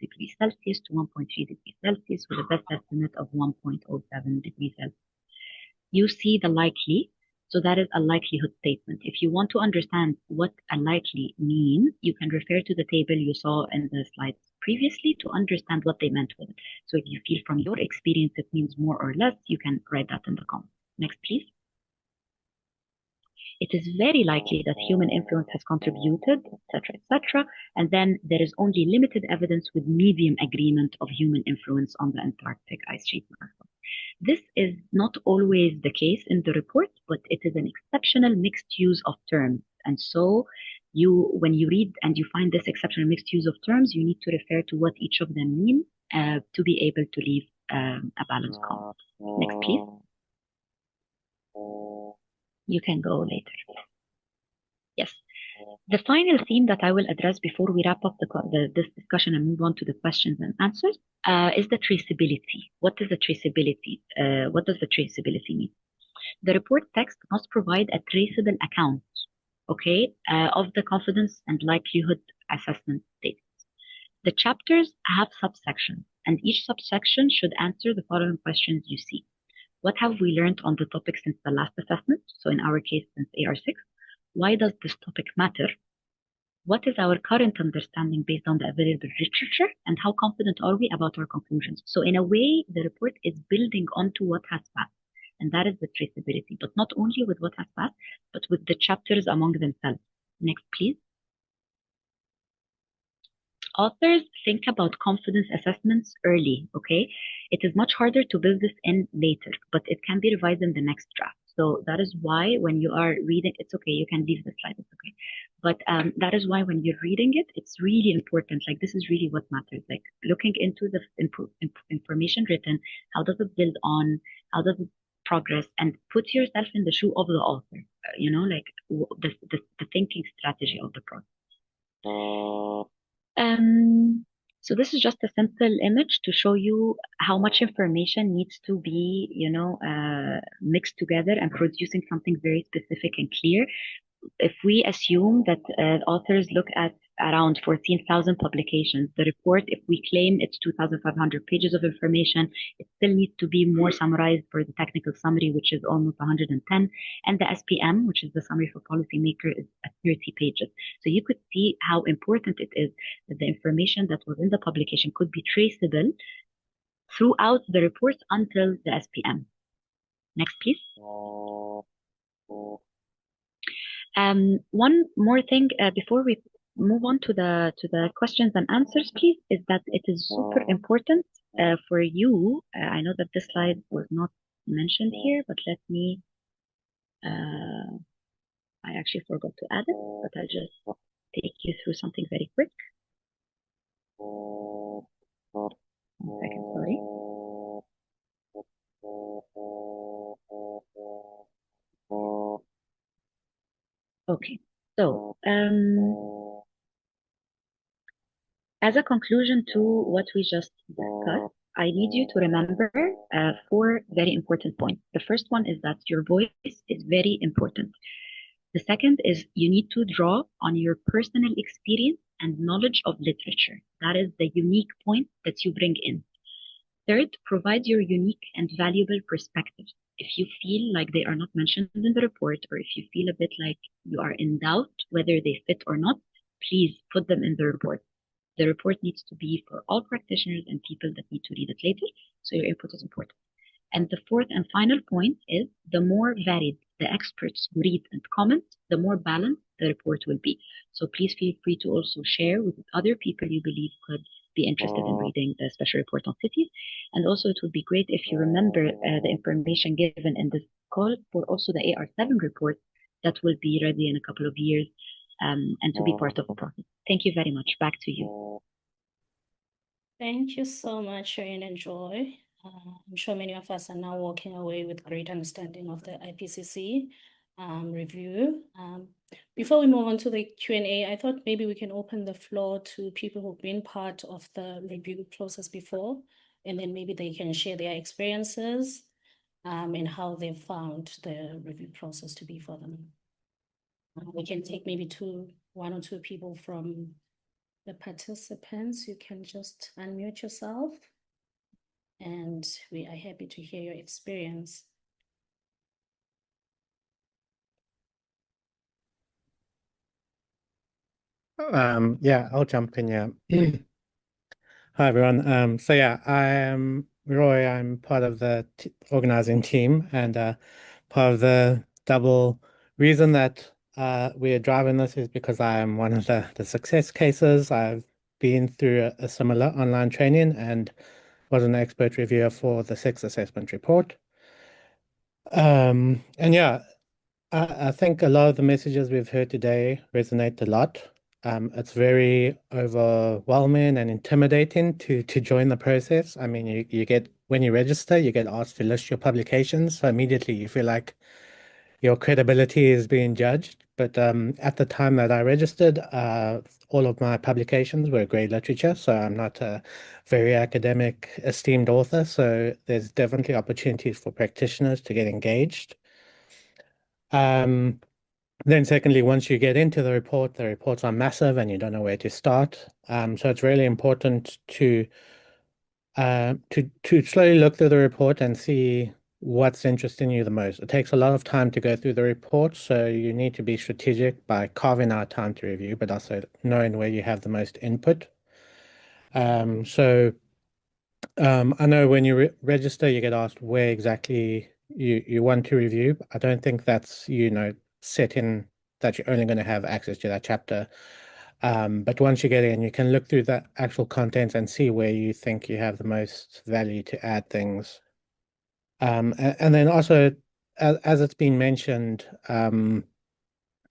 degrees Celsius to 1.3 degrees Celsius with a best estimate of 1.07 degrees Celsius. You see the likely, so that is a likelihood statement. If you want to understand what a likely means, you can refer to the table you saw in the slides previously to understand what they meant with it. So if you feel from your experience it means more or less, you can write that in the comments. Next, please. It is very likely that human influence has contributed, etc., etc. And then there is only limited evidence with medium agreement of human influence on the Antarctic ice sheet marathon. This is not always the case in the report, but it is an exceptional mixed use of terms. And so when you read and you find this exceptional mixed use of terms, you need to refer to what each of them mean to be able to leave a balanced comment. Next, please. You can go later. Yes. The final theme that I will address before we wrap up this discussion and move on to the questions and answers is the traceability. What is the traceability? What does the traceability mean? The report text must provide a traceable account, okay, of the confidence and likelihood assessment statements. The chapters have subsections, and each subsection should answer the following questions you see. What have we learned on the topic since the last assessment? So in our case, since AR6. Why does this topic matter? What is our current understanding based on the available literature? And how confident are we about our conclusions? So in a way, the report is building onto what has passed. And that is the traceability, but not only with what has passed, but with the chapters among themselves. Next, please. Authors think about confidence assessments early, okay? It is much harder to build this in later, but it can be revised in the next draft. So that is why when you are reading, it's okay, you can leave the slide, it's okay. But that is why when you're reading it, it's really important. Like, this is really what matters. Like, looking into the information written, how does it build on, how does it progress, and put yourself in the shoe of the author. Like the thinking strategy of the project. So this is just a simple image to show you how much information needs to be, mixed together and producing something very specific and clear. If we assume that authors look at around 14,000 publications, the report, if we claim it's 2,500 pages of information, it still needs to be more summarized for the technical summary, which is almost 110, and the SPM, which is the summary for policymaker, is at 30 pages. So you could see how important it is that the information that was in the publication could be traceable throughout the report until the SPM. Next, please. One more thing before we move on to the questions and answers, please, is that it is super important for you. I know that this slide was not mentioned here, but let me. I actually forgot to add it, but I'll just take you through something very quick. 1 second, sorry. Okay, so as a conclusion to what we just discussed, I need you to remember 4 very important points. The first one is that your voice is very important. The second is you need to draw on your personal experience and knowledge of literature. That is the unique point that you bring in. Third, provide your unique and valuable perspectives. If you feel like they are not mentioned in the report, or if you feel a bit like you are in doubt whether they fit or not, please put them in the report. The report needs to be for all practitioners and people that need to read it later, so your input is important. And the fourth and final point is the more varied the experts who read and comment, the more balanced the report will be. So please feel free to also share with other people you believe could be interested in reading the special report on cities. And also it would be great if you remember the information given in this call for also the AR7 report that will be ready in a couple of years and to be part of the process. Thank you very much. Back to you. Thank you so much, Shireen and Joy. I'm sure many of us are now walking away with great understanding of the IPCC review. Before we move on to the Q&A, I thought maybe we can open the floor to people who've been part of the review process before, and then maybe they can share their experiences and how they've found the review process to be for them. We can take maybe 1 or 2 people from the participants. You can just unmute yourself, and we are happy to hear your experience. Yeah, I'll jump in. Yeah. Hi, everyone. So yeah, I am Roy. I'm part of the organizing team, and part of the double reason that we're driving this is because I am one of the success cases. I've been through a similar online training and was an expert reviewer for the 6th assessment report. And yeah, I think a lot of the messages we've heard today resonate a lot. It's very overwhelming and intimidating to join the process. I mean, you get, when you register, you get asked to list your publications. So immediately you feel like your credibility is being judged. But at the time that I registered, all of my publications were grey literature. So I'm not a very academic, esteemed author. So there's definitely opportunities for practitioners to get engaged. Then secondly, once you get into the reports are massive and you don't know where to start. So it's really important to slowly look through the report and see what's interesting you the most. It takes a lot of time to go through the report, so you need to be strategic by carving out time to review, but also knowing where you have the most input. I know when you register, you get asked where exactly you want to review. I don't think that's, set in that you're only going to have access to that chapter. But once you get in, you can look through the actual contents and see where you think you have the most value to add things. And then also, as it's been mentioned,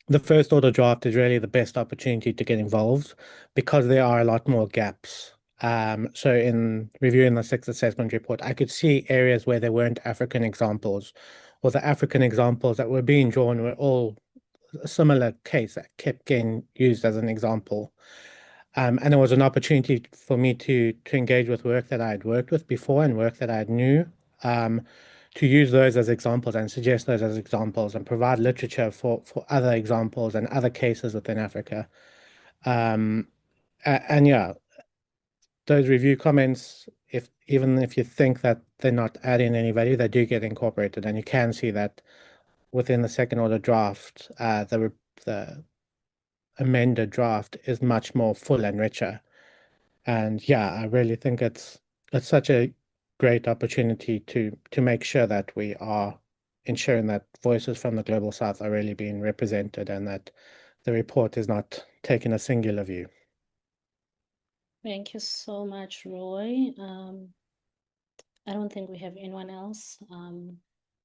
the first order draft is really the best opportunity to get involved because there are a lot more gaps. So in reviewing the sixth assessment report, I could see areas where there weren't African examples, or the African examples that were being drawn were all a similar case that kept getting used as an example. And it was an opportunity for me to engage with work that I had worked with before and work that I knew, to use those as examples and suggest those as examples and provide literature for other examples and other cases within Africa. And yeah, those review comments, even if you think that they're not adding any value, they do get incorporated, and you can see that within the second order draft, the amended draft is much more full and richer. And yeah, I really think it's such a great opportunity to make sure that we are ensuring that voices from the Global South are really being represented and that the report is not taking a singular view. Thank you so much, Roy. I don't think we have anyone else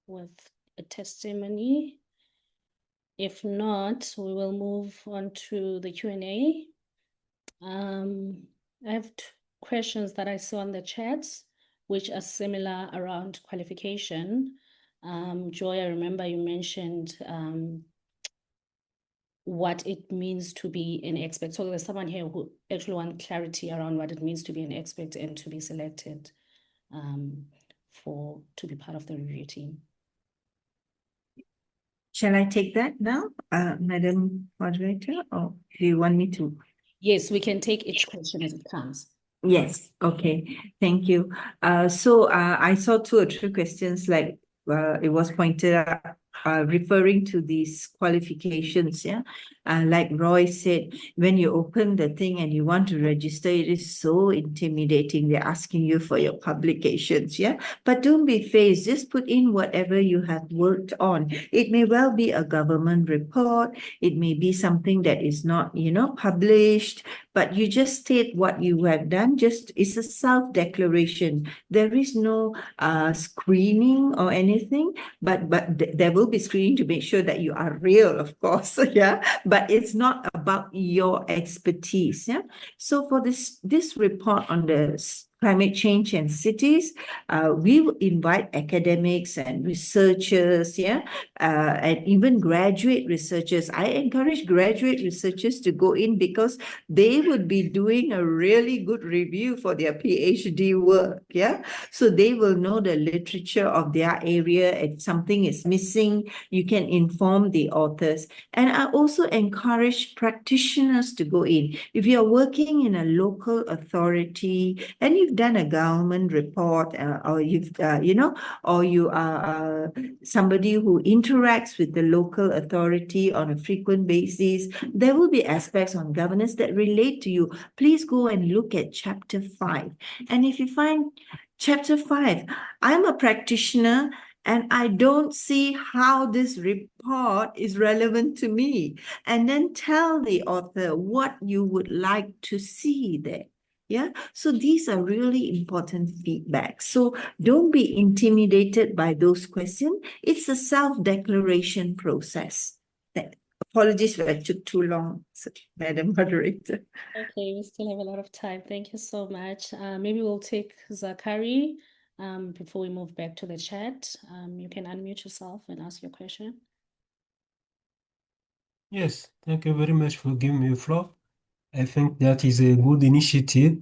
with a testimony. If not, we will move on to the Q&A. I have questions that I saw on the chat, which are similar around qualification. Joy, I remember you mentioned what it means to be an expert. So there's someone here who actually wants clarity around what it means to be an expert and to be selected to be part of the review team. Shall I take that now, Madam Moderator, or do you want me to? Yes, we can take each question as it comes. Yes, okay, thank you. So I saw 2 or 3 questions, like it was pointed out, referring to these qualifications, yeah. Like Roy said, when you open the thing and you want to register, it is so intimidating. They're asking you for your publications, yeah. But don't be fazed, just put in whatever you have worked on. It may well be a government report, it may be something that is not, published, but you just state what you have done. It's a self-declaration. There is no screening or anything, but there will be screening to make sure that you are real, of course, yeah. But it's not about your expertise, yeah. So for this report on the climate change and cities, we will invite academics and researchers, yeah, and even graduate researchers. I encourage graduate researchers to go in because they would be doing a really good review for their PhD work, yeah. So they will know the literature of their area. If something is missing, you can inform the authors. And I also encourage practitioners to go in. If you're working in a local authority and you've done a government report, or you've, or you are somebody who interacts with the local authority on a frequent basis, there will be aspects on governance that relate to you. Please go and look at chapter 5. And if you find chapter 5, I'm a practitioner and I don't see how this report is relevant to me. And then tell the author what you would like to see there. Yeah, so these are really important feedback. So don't be intimidated by those questions. It's a self-declaration process. Apologies if I took too long, Madam Moderator. Okay, we still have a lot of time. Thank you so much. Maybe we'll take Zachary before we move back to the chat. You can unmute yourself and ask your question. Yes, thank you very much for giving me the floor. I think that is a good initiative.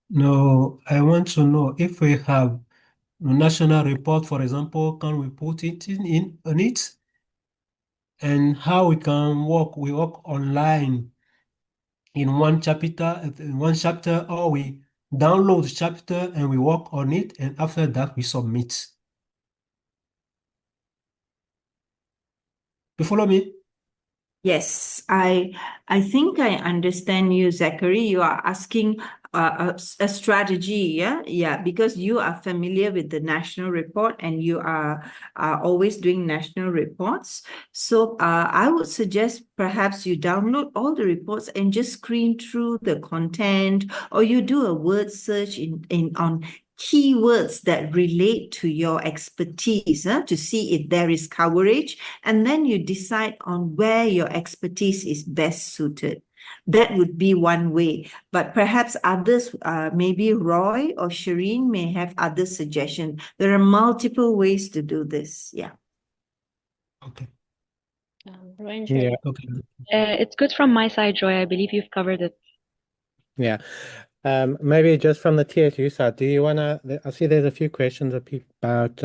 Now, I want to know if we have a national report, for example, can we put it in on it? And how we can work, we work online in one chapter, or we download the chapter and we work on it, and after that we submit. You follow me? Yes, I think I understand you, Zachary. You are asking a strategy, yeah? Yeah, because you are familiar with the national report and you are always doing national reports. So I would suggest perhaps you download all the reports and just screen through the content, or you do a word search on keywords that relate to your expertise, to see if there is coverage, and then you decide on where your expertise is best suited. That would be one way, but perhaps others, maybe Roy or Shireen may have other suggestions. There are multiple ways to do this. Yeah. Okay. Roy and Yeah. Shireen. Okay. It's good from my side, Joy. I believe you've covered it. Yeah. Maybe just from the TSU side, do you wanna? I see there's a few questions about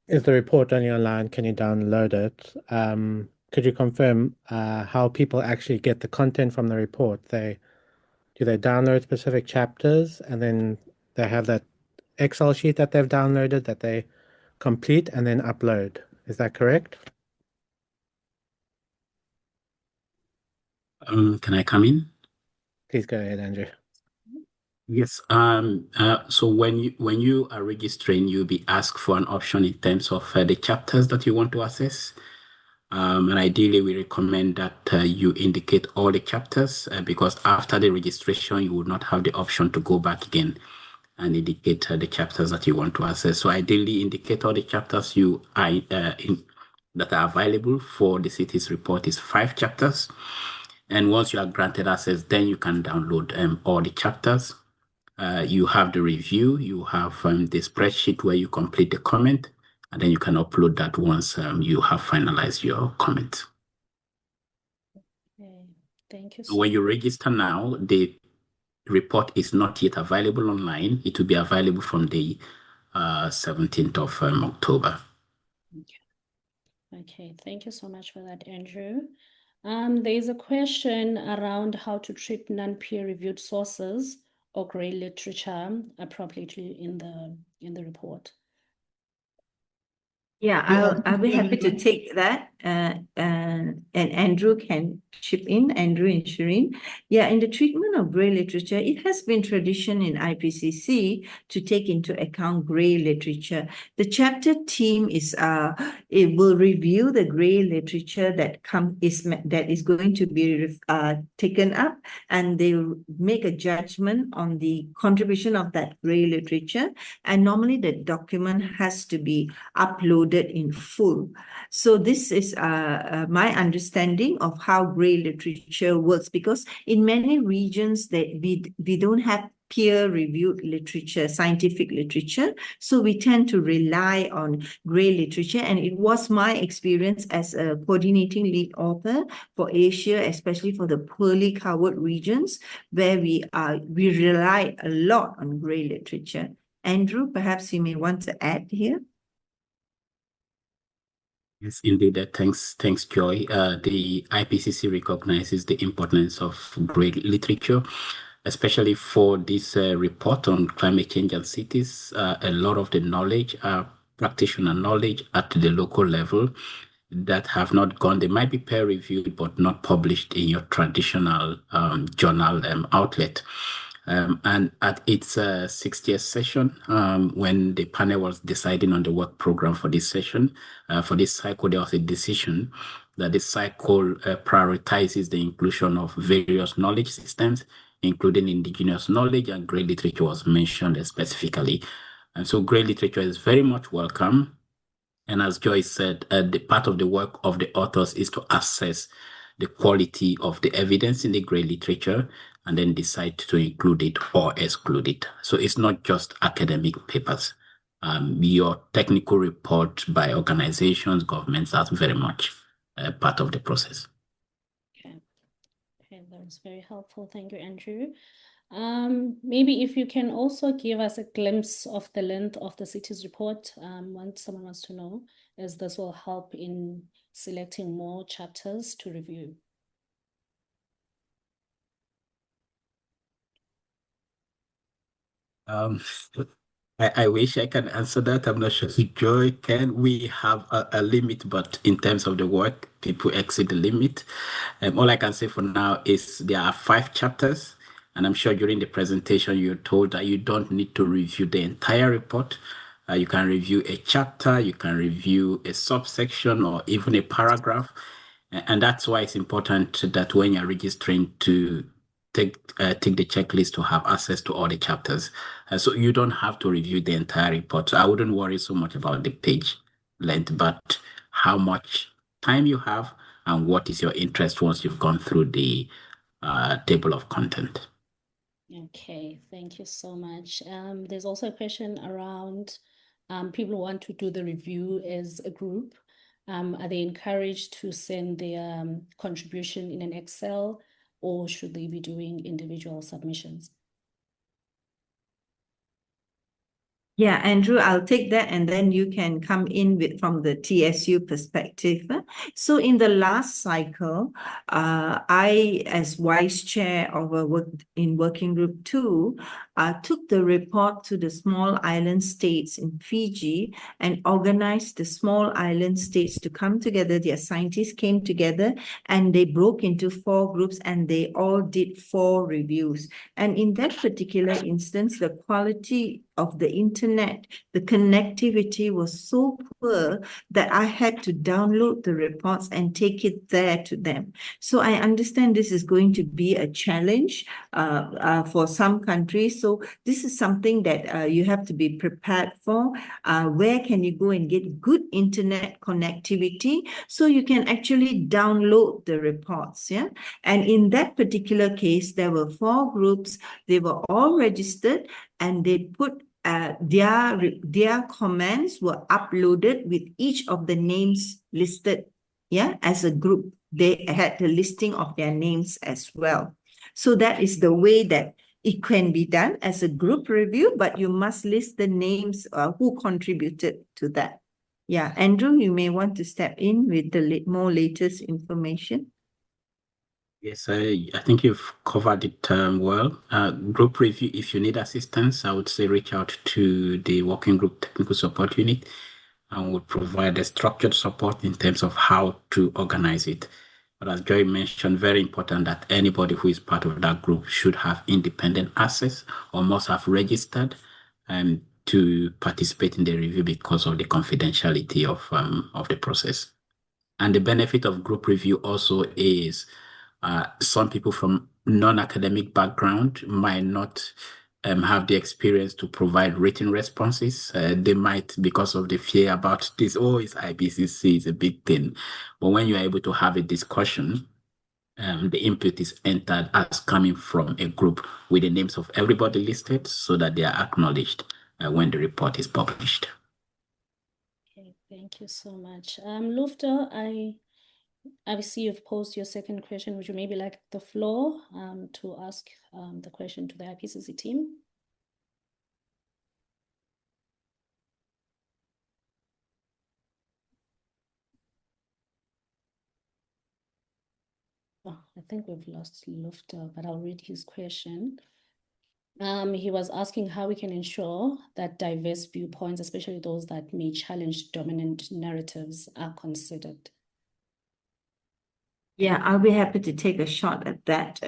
is the report only online? Can you download it? Could you confirm how people actually get the content from the report? Do they download specific chapters and then they have that Excel sheet that they've downloaded that they complete and then upload? Is that correct? Can I come in? Please go ahead, Andrew. Yes. So when you are registering, you'll be asked for an option in terms of the chapters that you want to access. And ideally, we recommend that you indicate all the chapters because after the registration, you would not have the option to go back again and indicate the chapters that you want to access. So ideally, indicate all the chapters you are that are available for the city's report is 5 chapters. And once you are granted access, then you can download all the chapters. You have the review, you have the spreadsheet where you complete the comment, and then you can upload that once you have finalized your comment. Okay. Thank you So when you register now, the report is not yet available online. It will be available from the 17th of October. Okay, thank you so much for that, Andrew. There is a question around how to treat non-peer-reviewed sources or grey literature appropriately in the report. Yeah, I'll be happy to take that. And Andrew can chip in, Andrew and Shireen. Yeah, in the treatment of grey literature, it has been tradition in IPCC to take into account grey literature. The chapter team it will review the grey literature that is going to be taken up, and they will make a judgment on the contribution of that grey literature. And normally the document has to be uploaded in full. So this is my understanding of how grey literature works, because in many regions that we don't have peer-reviewed literature, scientific literature, so we tend to rely on grey literature. And it was my experience as a coordinating lead author for Asia, especially for the poorly covered regions, where we rely a lot on grey literature. Andrew, perhaps you may want to add here. Yes, indeed. Thanks, Joy. The IPCC recognizes the importance of great literature, especially for this report on climate change and cities. A lot of the knowledge, practitioner knowledge at the local level that have not gone, they might be peer-reviewed but not published in your traditional journal outlet. And at its 60th session, when the panel was deciding on the work program for this session, for this cycle, there was a decision that this cycle prioritizes the inclusion of various knowledge systems, including indigenous knowledge, and grey literature was mentioned specifically. And so grey literature is very much welcome. And as Joyce said, the part of the work of the authors is to assess the quality of the evidence in the grey literature and then decide to include it or exclude it. So it's not just academic papers. Your technical report by organizations, governments, that's very much part of the process. Okay, that was very helpful. Thank you, Andrew. Maybe if you can also give us a glimpse of the length of the city's report, once someone wants to know, as this will help in selecting more chapters to review. I wish I can answer that. I'm not sure if Joy can. We have a limit, but in terms of the work, people exceed the limit. All I can say for now is there are 5 chapters, and I'm sure during the presentation you're told that you don't need to review the entire report. You can review a chapter, you can review a subsection, or even a paragraph. And that's why it's important that when you're registering to take the checklist to have access to all the chapters. So you don't have to review the entire report. So I wouldn't worry so much about the page length, but how much time you have and what is your interest once you've gone through the table of content. Okay, thank you so much. There's also a question around people who want to do the review as a group. Are they encouraged to send their contribution in an Excel, or should they be doing individual submissions? Yeah, Andrew, I'll take that and then you can come in with from the TSU perspective. So in the last cycle, I, as vice chair of a working group 2, took the report to the small island states in Fiji and organized the small island states to come together. Their scientists came together and they broke into 4 groups and they all did 4 reviews. And in that particular instance, the quality of the internet, the connectivity was so poor that I had to download the reports and take it there to them. So I understand this is going to be a challenge for some countries. So this is something that you have to be prepared for. Where can you go and get good internet connectivity so you can actually download the reports? Yeah. And in that particular case, there were 4 groups. They were all registered and they put their comments were uploaded with each of the names listed, yeah, as a group. They had the listing of their names as well. So that is the way that it can be done as a group review, but you must list the names who contributed to that. Yeah, Andrew, you may want to step in with the more latest information. Yes, I think you've covered it well. Group review, if you need assistance, I would say reach out to the working group technical support unit and we'll provide a structured support in terms of how to organize it. But as Joy mentioned, very important that anybody who is part of that group should have independent access or must have registered to participate in the review because of the confidentiality of the process. And the benefit of group review also is some people from non-academic background might not have the experience to provide written responses. They might, because of the fear about this, oh, it's IPCC, it's a big thing. But when you're able to have a discussion, the input is entered as coming from a group with the names of everybody listed so that they are acknowledged when the report is published. Okay, thank you so much. Lufta, I see you've posed your second question. Would you maybe like the floor to ask the question to the IPCC team? Oh, I think we've lost Lufta, but I'll read his question. He was asking how we can ensure that diverse viewpoints, especially those that may challenge dominant narratives, are considered. Yeah, I'll be happy to take a shot at that,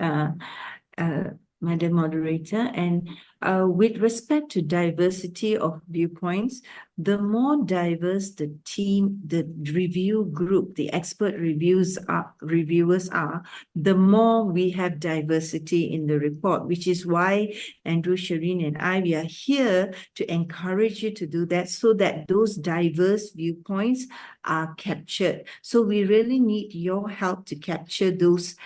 Madam Moderator. And with respect to diversity of viewpoints, the more diverse the team, the review group, the expert reviewers are, the more we have diversity in the report, which is why Andrew, Shireen, and I, we are here to encourage you to do that so that those diverse viewpoints are captured. So we really need your help to capture those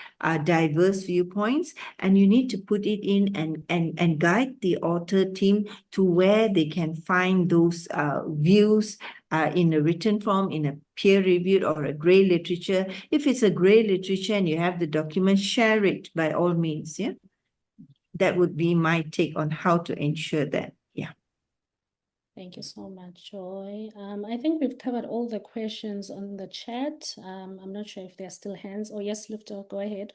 diverse viewpoints, and you need to put it in and guide the author team to where they can find those views in a written form, in a peer-reviewed or a gray literature. If it's a gray literature and you have the document, share it by all means, yeah? That would be my take on how to ensure that, yeah. Thank you so much, Joy. I think we've covered all the questions on the chat. I'm not sure if there are still hands. Oh, yes, Lufta, go ahead.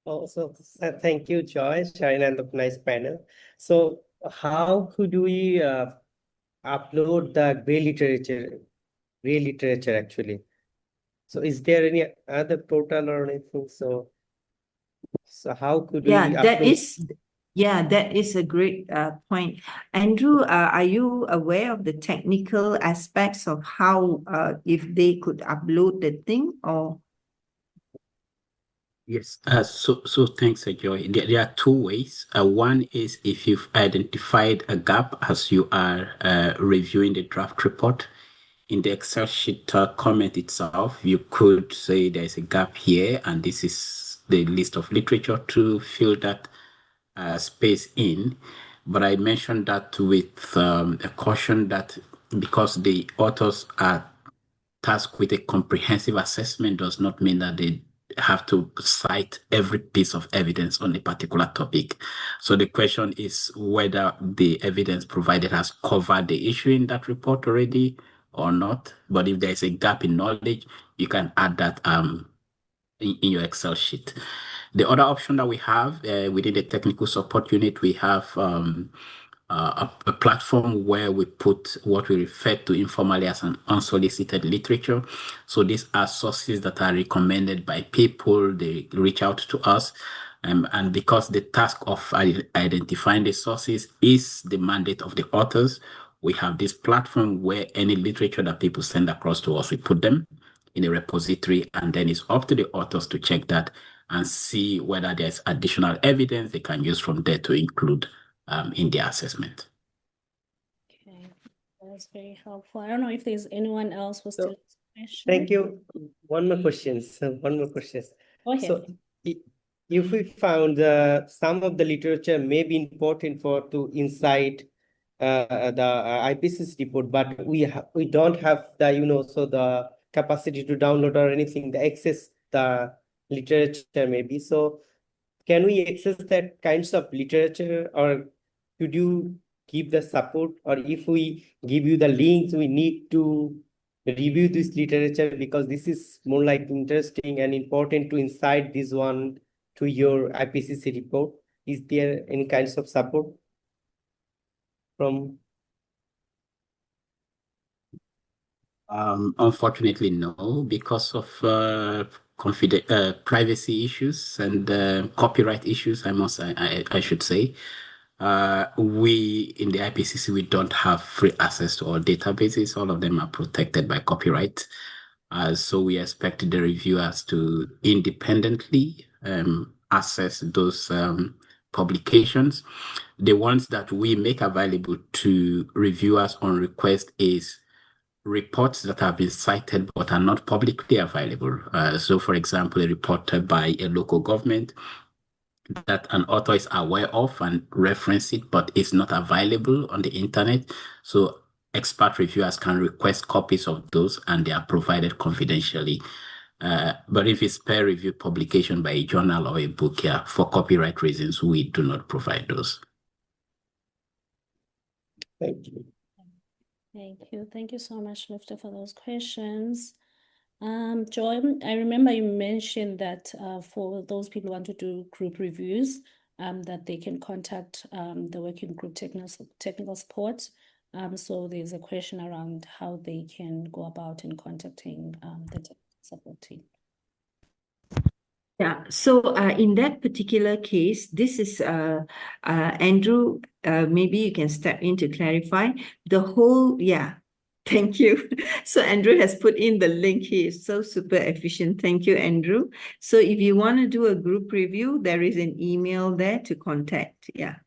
Also, thank you, Joy, Sharon, and the nice panel. So, how could we upload the gray literature actually? So, is there any other portal or anything? So how could we Yeah, that upload? is, Yeah, that is a great point. Andrew, are you aware of the technical aspects of how if they could upload the thing or? Yes. So thanks, Joy. There are two ways. One is if you've identified a gap as you are reviewing the draft report in the Excel sheet comment itself, you could say there's a gap here, and this is the list of literature to fill that space in. But I mentioned that with a caution that because the authors are tasked with a comprehensive assessment does not mean that they have to cite every piece of evidence on a particular topic. So the question is whether the evidence provided has covered the issue in that report already or not. But if there's a gap in knowledge, you can add that in your Excel sheet. The other option that we have within the technical support unit, we have a platform where we put what we refer to informally as an unsolicited literature. So these are sources that are recommended by people. They reach out to us. And because the task of identifying the sources is the mandate of the authors, we have this platform where any literature that people send across to us, we put them in a repository, and then it's up to the authors to check that and see whether there's additional evidence they can use from there to include in their assessment. Okay, that's very helpful. I don't know if there's anyone else who still has a question. Thank you. One more question. Go ahead. So if we found some of the literature may be important to insight the IPCC report, but we don't have the so the capacity to download or anything, the access the literature maybe. So can we access that kinds of literature, or could you give the support, or if we give you the links, we need to review this literature because this is more like interesting and important to insight this one to your IPCC report? Is there any kinds of support from? Unfortunately, no, because of privacy issues and copyright issues. I should say. We in the IPCC, we don't have free access to all databases. All of them are protected by copyright. So we expect the reviewers to independently assess those publications. The ones that we make available to reviewers on request is reports that have been cited but are not publicly available. So, for example, a report by a local government that an author is aware of and reference it, but it's not available on the internet. So expert reviewers can request copies of those, and they are provided confidentially. But if it's peer-reviewed publication by a journal or a book, yeah, for copyright reasons, we do not provide those. Thank you. Thank you. Thank you so much, Lifter, for those questions. Joy, I remember you mentioned that for those people who want to do group reviews, that they can contact the working group technical support. So there's a question around how they can go about in contacting the technical support team. Yeah, so in that particular case, this is Andrew, maybe you can step in to clarify the whole, yeah, thank you. So Andrew has put in the link. He is so super efficient. Thank you, Andrew. So if you want to do a group review, there is an email there to contact. Yeah.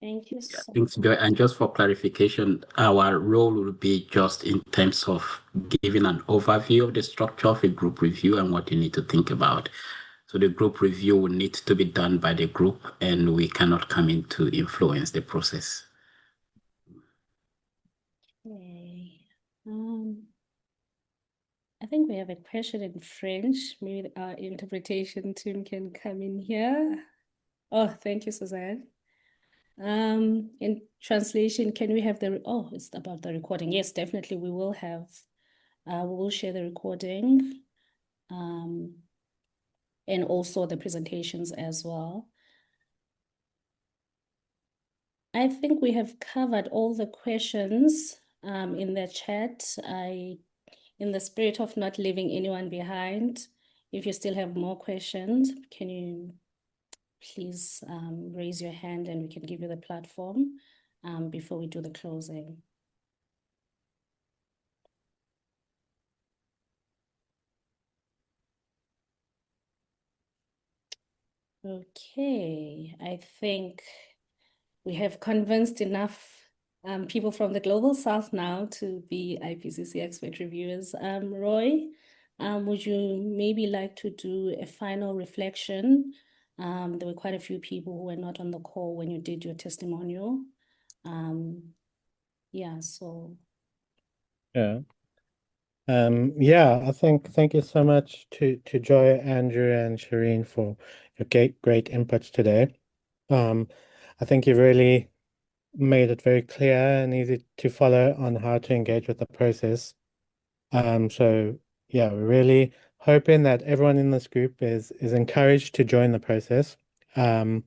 Thank you so Thanks, Joy. And just for clarification, our role will be just in terms of giving an overview of the structure of a group review and what you need to think about. So the group review will need to be done by the group, and we cannot come in to influence the process. Okay. I think we have a question in French. Maybe our interpretation team can come in here. Oh, thank you, Suzanne. In translation, can we have it's about the recording. Yes, definitely we will have, we will share the recording, and also the presentations as well. I think we have covered all the questions in the chat. In the spirit of not leaving anyone behind, if you still have more questions, can you please raise your hand and we can give you the platform before we do the closing. Okay, I think we have convinced enough people from the Global South now to be IPCC expert reviewers. Roy, would you maybe like to do a final reflection? There were quite a few people who were not on the call when you did your testimonial. Yeah, so. Yeah. Yeah, I think thank you so much to Joy, Andrew, and Shireen for your great inputs today. I think you've really made it very clear and easy to follow on how to engage with the process. So yeah, we're really hoping that everyone in this group is encouraged to join the process. I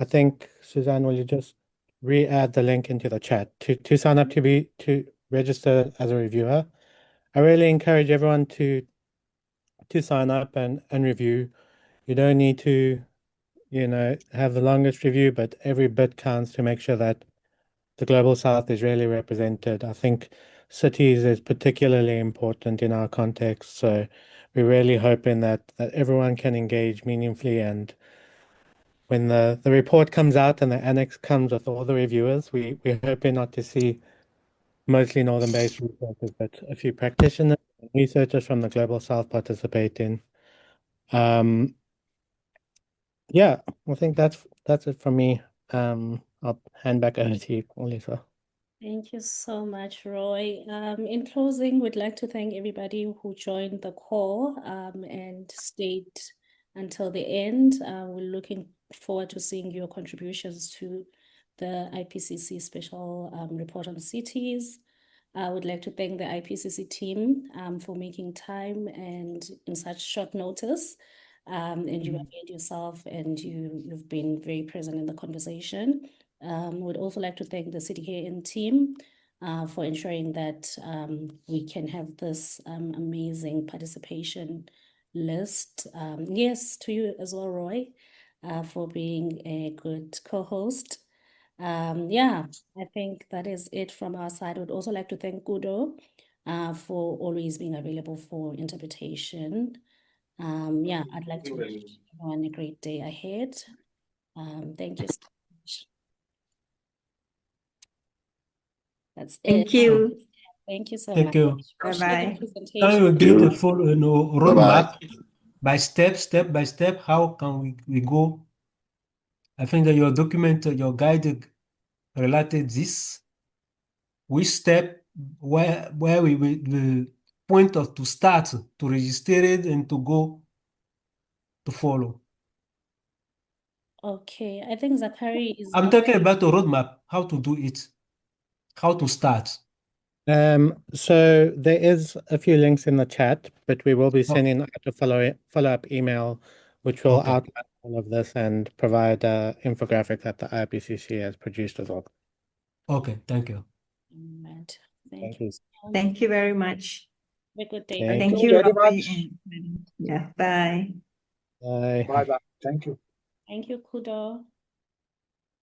think Suzanne, will you just re-add the link into the chat to sign up to register as a reviewer? I really encourage everyone to sign up and review. You don't need to, have the longest review, but every bit counts to make sure that the Global South is really represented. I think cities is particularly important in our context. So we're really hoping that everyone can engage meaningfully. And when the report comes out and the annex comes with all the reviewers, we're hoping not to see mostly northern-based researchers, but a few practitioners and researchers from the Global South participating. Yeah, I think that's it from me. I'll hand back over to you, Lisa. Thank you so much, Roy. In closing, we'd like to thank everybody who joined the call and stayed until the end. We're looking forward to seeing your contributions to the IPCC special report on cities. I would like to thank the IPCC team for making time and in such short notice. And you have made yourself and you've been very present in the conversation. Would also like to thank the CDKN team for ensuring that we can have this amazing participation list. Yes, to you as well, Roy, for being a good co-host. Yeah, I think that is it from our side. I would also like to thank Kudo for always being available for interpretation. Yeah, I'd like to wish everyone a great day ahead. Thank you so much. That's it. Thank you. Thank you so Thank much. you. Bye-bye. Can you give the full roadmap by step by step? How can we go? I think that your document, your guide related this. Which step, where we the point of to start to register it and to go to follow. Okay, I think Zachary is. I'm talking about the roadmap, how to do it, how to start. So there is a few links in the chat, but we will be sending out a follow-up email, which will outline all of this and provide an infographic that the IPCC has produced as well. Okay, thank you. Thank you. Thank you very much. Have a good day. Thank you very much. Yeah, bye. Bye. Bye-bye. Thank you. Thank you, Kudo.